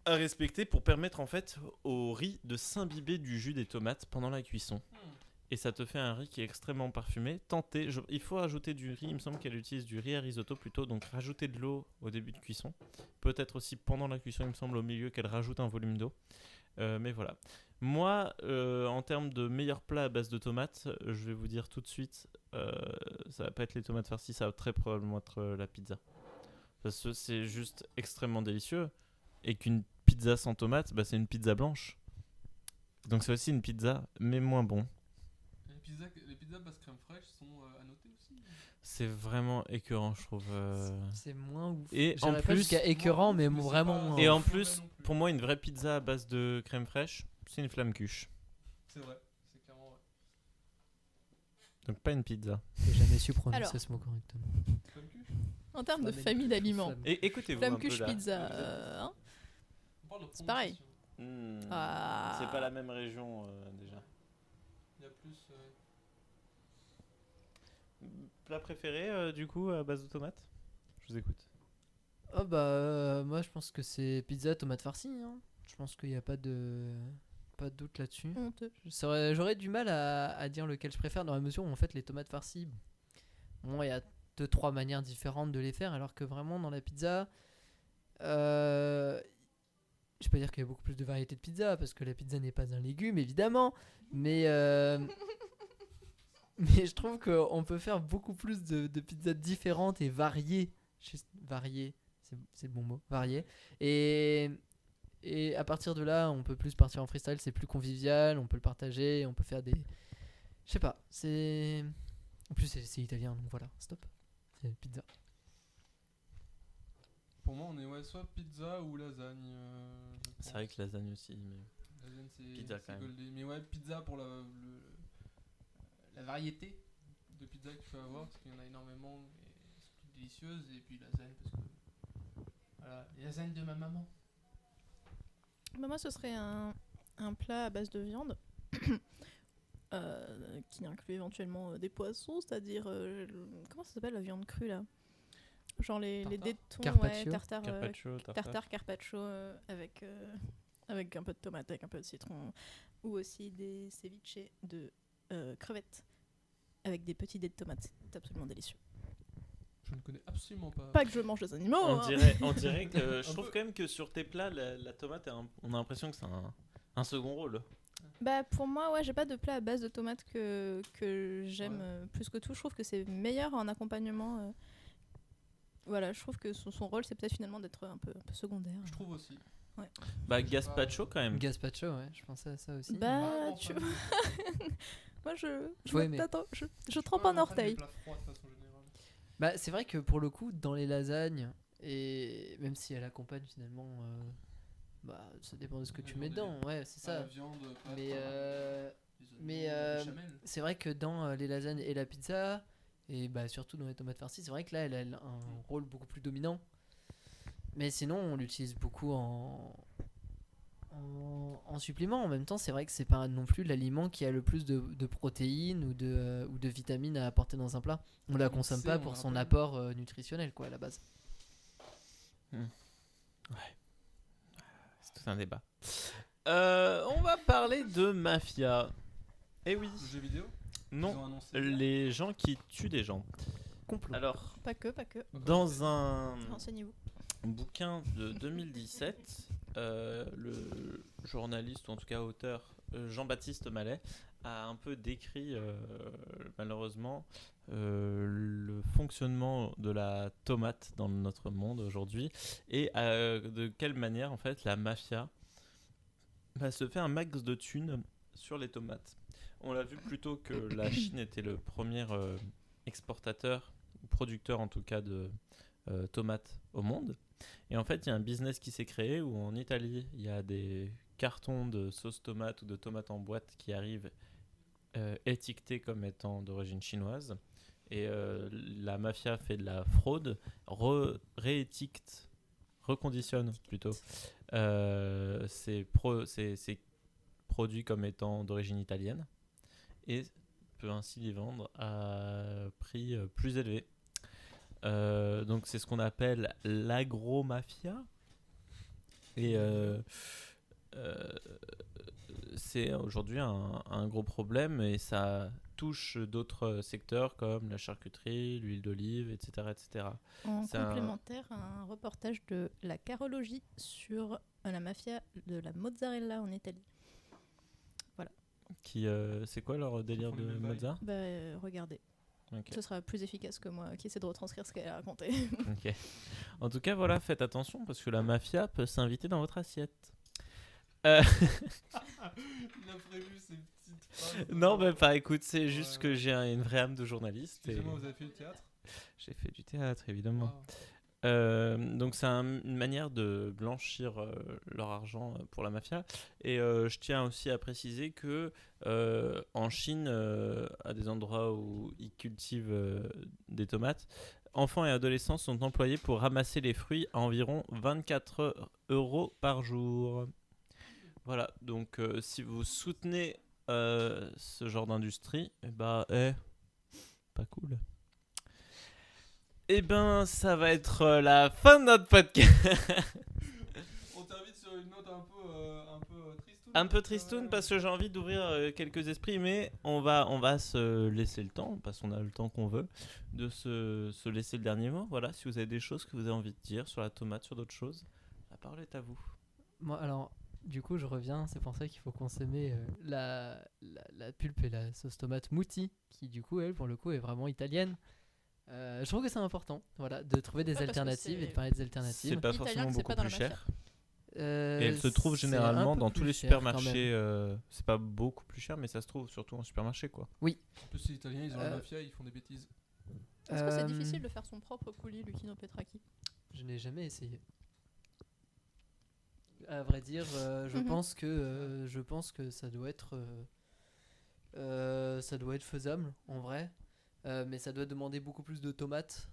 à respecter pour permettre en fait au riz de s'imbiber du jus des tomates pendant la cuisson. Et ça te fait un riz qui est extrêmement parfumé. Tentez, il faut ajouter du riz, il me semble qu'elle utilise du riz à risotto plutôt, donc rajouter de l'eau au début de cuisson. Peut-être aussi pendant la cuisson, il me semble au milieu qu'elle rajoute un volume d'eau. Mais voilà. Moi, en termes de meilleur plat à base de tomates, je vais vous dire tout de suite, ça va pas être les tomates farcies, ça va très probablement être la pizza. Parce que c'est juste extrêmement délicieux. Et qu'une pizza sans tomates, bah, c'est une pizza blanche. Donc c'est aussi une pizza, mais moins bon. Les pizzas basse crème fraîche sont à noter aussi. C'est vraiment écœurant, je trouve. C'est moins ouf. Et en J'irais pas plus, jusqu'à écœurant, mais mais c'est vraiment pas- moins et ouf. en Pas plus, non plus. pour moi, une vraie pizza à base de crème fraîche, c'est une flamme cuche. C'est vrai, c'est clairement vrai. Donc pas une pizza. J'ai jamais su prononcer Alors. ce mot correctement. Flamme cuche. En termes de Flamme- famille d'aliments, flamme. Et écoutez-vous flamme un peu cuche là. pizza, hein, On parle de C'est pareil. prononciation. Ah. C'est pas la même région déjà. Il y a plus. Plat préféré du coup à base de tomates? Je vous écoute. Oh bah moi je pense que c'est pizza tomate farcie. Hein. Je pense qu'il n'y a pas de doute là-dessus. honteux. J'aurais du mal à dire lequel je préfère dans la mesure où en fait les tomates farcies, bon il y a 2-3 manières différentes de les faire alors que vraiment dans la pizza, je vais pas dire qu'il y a beaucoup plus de variétés de pizza parce que la pizza n'est pas un légume évidemment, mais mais je trouve qu'on peut faire beaucoup plus de pizzas différentes et variées. Juste variées, c'est le bon mot, variées. Et à partir de là, on peut plus partir en freestyle, c'est plus convivial, on peut le partager, on peut faire des... Je sais pas, c'est... En plus c'est italien, donc voilà, stop. C'est pizza. Pour moi, on est soit pizza ou lasagne. Je C'est vrai que lasagne aussi, mais Lasagne, c'est Pizza, c'est quand même. goldé. Mais ouais, pizza pour la variété de pizza que tu peux avoir, parce qu'il y en a énormément et c'est plus délicieuses. Et puis lasagne, parce que. Voilà, les lasagnes de ma maman. Bah, moi, ce serait un plat à base de viande qui inclut éventuellement des poissons, c'est-à-dire comment ça s'appelle la viande crue là, genre les Tartare. détons, Carpaccio. ouais, tartare, carpaccio, tartare carpaccio avec un peu de tomate, avec un peu de citron, ou aussi des ceviches de crevettes avec des petits dés de tomates. C'est absolument délicieux. Je ne connais absolument pas. Pas que je mange des animaux. on hein. dirait que je Un trouve peu. quand même que sur tes plats, la tomate, on a l'impression que c'est un second rôle. Bah pour moi, ouais, j'ai pas de plat à base de tomates que j'aime Ouais. plus que tout. Je trouve que c'est meilleur en accompagnement. Voilà, je trouve que son rôle, c'est peut-être finalement d'être un peu secondaire. Je trouve aussi. Bah gazpacho quand même. Gazpacho, ouais, je pensais à ça aussi. Bah, Vraiment tu fan. Moi, je Ouais, mais- t'attends, je Je suis trempe pas un vraiment fan des orteil. plats froids, de façon générale. Bah, c'est vrai que pour le coup, dans les lasagnes, et même si elle accompagne finalement, bah, ça dépend de ce que La tu mets viande et dedans, ouais, c'est Pas la ça. viande, pas Mais, les oignons, mais, béchamel. c'est vrai que dans les lasagnes et la pizza, et bah, surtout dans les tomates farcies, c'est vrai que là, elle a un rôle beaucoup plus dominant. Mais sinon, on l'utilise beaucoup en supplément. En même temps, c'est vrai que c'est pas non plus l'aliment qui a le plus de protéines ou de vitamines à apporter dans un plat. On la consomme sait, pas on pour le son rappelle. apport nutritionnel, quoi, à la base. C'est tout un débat. On va parler de mafia. Eh oui. Le jeu vidéo ils Non, ont annoncé hier. les gens qui tuent des gens. Complot. Alors, Pas que. dans un Renseignez-vous. bouquin de 2017, le journaliste, ou en tout cas auteur, Jean-Baptiste Mallet, a un peu décrit, malheureusement, le fonctionnement de la tomate dans notre monde aujourd'hui et de quelle manière, en fait, la mafia se fait un max de thunes sur les tomates. On l'a vu plutôt que la Chine était le premier exportateur, ou producteur en tout cas, tomates au monde. Et en fait, il y a un business qui s'est créé où en Italie, il y a des cartons de sauce tomate ou de tomates en boîte qui arrivent étiquetés comme étant d'origine chinoise. Et la mafia fait de la fraude, réétiquette, reconditionne plutôt ces produits comme étant d'origine italienne et peut ainsi les vendre à prix plus élevé. Donc c'est ce qu'on appelle l'agromafia. Et c'est aujourd'hui un gros problème et ça touche d'autres secteurs comme la charcuterie, l'huile d'olive, etc. etc. En C'est complémentaire, un reportage de la carologie sur la mafia de la mozzarella en Italie. C'est quoi leur délire de Mozart? Regardez, Ok. ce sera plus efficace que moi qui essaie de retranscrire ce qu'elle a raconté. Ok. En tout cas, voilà, faites attention parce que la mafia peut s'inviter dans votre assiette. Il a prévu ces petites phrases. Non, mais pas, écoute, c'est Ouais. juste que j'ai une vraie âme de journaliste. Et Excusez-moi, vous avez fait du théâtre? j'ai fait du théâtre, évidemment. Ah. Donc c'est une manière de blanchir leur argent pour la mafia. Et je tiens aussi à préciser que en Chine, à des endroits où ils cultivent des tomates, enfants et adolescents sont employés pour ramasser les fruits à environ 24 € par jour. Voilà, donc si vous soutenez ce genre d'industrie, pas cool. Eh ben, ça va être la fin de notre podcast. On termine sur une note un peu tristoune. Un peu tristoun parce que j'ai envie d'ouvrir quelques esprits, mais on va se laisser le temps, parce qu'on a le temps qu'on veut, de se laisser le dernier mot. Voilà, si vous avez des choses que vous avez envie de dire sur la tomate, sur d'autres choses, la parole est à vous. Moi, alors, du coup, je reviens. C'est pour ça qu'il faut consommer la pulpe et la sauce tomate Mouti, qui, du coup, elle, pour le coup, est vraiment italienne. Je trouve que c'est important, voilà, de trouver des Ouais, parce que alternatives et de c'est- parler des alternatives. C'est pas Italien, forcément c'est beaucoup pas dans la plus mafia. cher. Et elle se trouve C'est un généralement peu dans plus tous les cher, quand supermarchés. même. C'est pas beaucoup plus cher, mais ça se trouve surtout en supermarché, quoi. En plus, les Italiens, ils ont la Euh, mafia, ils font des bêtises. Est-ce que c'est Euh, difficile de faire son propre coulis Lucchino Petracchi? Je n'ai jamais essayé. À vrai dire, je Mhm. pense que ça doit être faisable en vrai, mais ça doit demander beaucoup plus de tomates,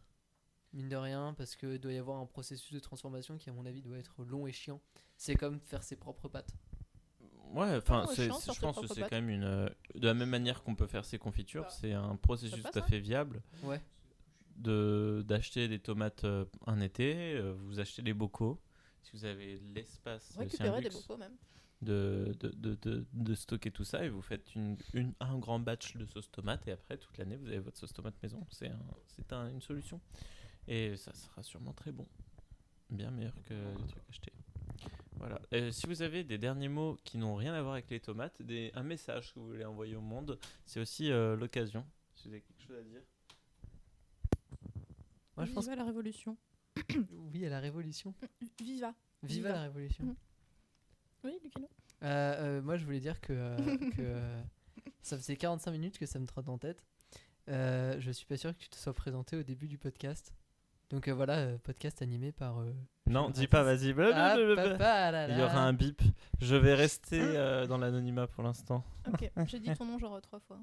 mine de rien, parce qu'il doit y avoir un processus de transformation qui, à mon avis, doit être long et chiant. C'est comme faire ses propres pâtes. Ouais, enfin, Ouais, chiant, sur je tes pense que propres c'est pâtes. quand même de la même manière qu'on peut faire ses confitures, Bah, c'est un processus passe, tout à hein. fait viable Ouais. d'acheter des tomates un été, vous achetez des bocaux, si vous avez de l'espace, c'est aussi un Récupérer des luxe bocaux même. de stocker tout ça et vous faites un grand batch de sauce tomate et après toute l'année vous avez votre sauce tomate maison. C'est une solution et ça sera sûrement très bon, bien meilleur que les trucs achetés. Voilà. Si vous avez des derniers mots qui n'ont rien à voir avec les tomates, un message que vous voulez envoyer au monde, c'est aussi l'occasion. Si vous avez quelque chose à dire. Moi, je pense Viva la révolution. que oui, à la révolution. Viva. Viva Viva. la révolution. Mhm. Oui, Lucchino. Moi, je voulais dire que ça faisait 45 minutes que ça me trotte en tête. Je suis pas sûr que tu te sois présenté au début du podcast. Donc voilà, podcast animé par. Non, Jules dis pas, Ratis. vas-y. Ah, Blablabla. papa, là, Il y là. aura un bip. Je vais rester dans l'anonymat pour l'instant. Ok, j'ai dit ton nom genre 3 fois.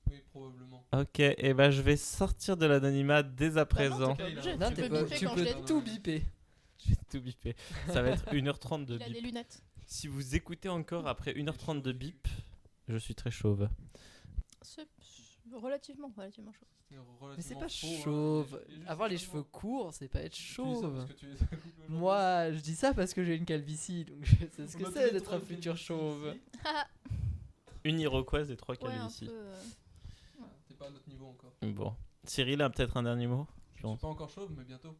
Oui, probablement. Ok, et ben je vais sortir de l'anonymat dès à présent. t'es pas obligé, Non, tu t'es peux pas- biper tu quand peux je l'ai dit. tout biper. Je vais tout biper. Ça va être 1h30 de Il a des bip. lunettes. Si vous écoutez encore après 1h30 de bip, je suis très chauve. C'est relativement chaud. Mais c'est pas chauve. Avoir les cheveux courts, c'est pas être chauve. Moi, je dis ça parce que j'ai une calvitie, donc je sais ce que c'est d'être un futur chauve. Une iroquoise et 3 Ouais, un calvities. peu. T'es pas à notre niveau encore. Bon. Cyril a peut-être un dernier mot. Je suis pas encore chauve, mais bientôt.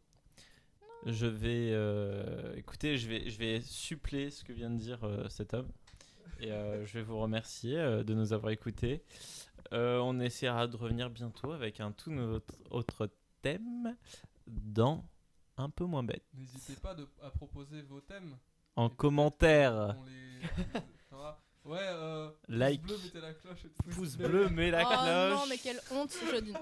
Je vais écoutez, je vais suppléer ce que vient de dire cet homme et je vais vous remercier de nous avoir écoutés. On essaiera de revenir bientôt avec un tout autre thème dans un peu moins bête. N'hésitez pas à proposer vos thèmes. En Et peut-être commentaire, qu'on les fera. Ouais, like, pouce bleu, mettez la cloche. et tout. pouce bleu, mets la Oh cloche. non, mais quelle honte ce jeudi.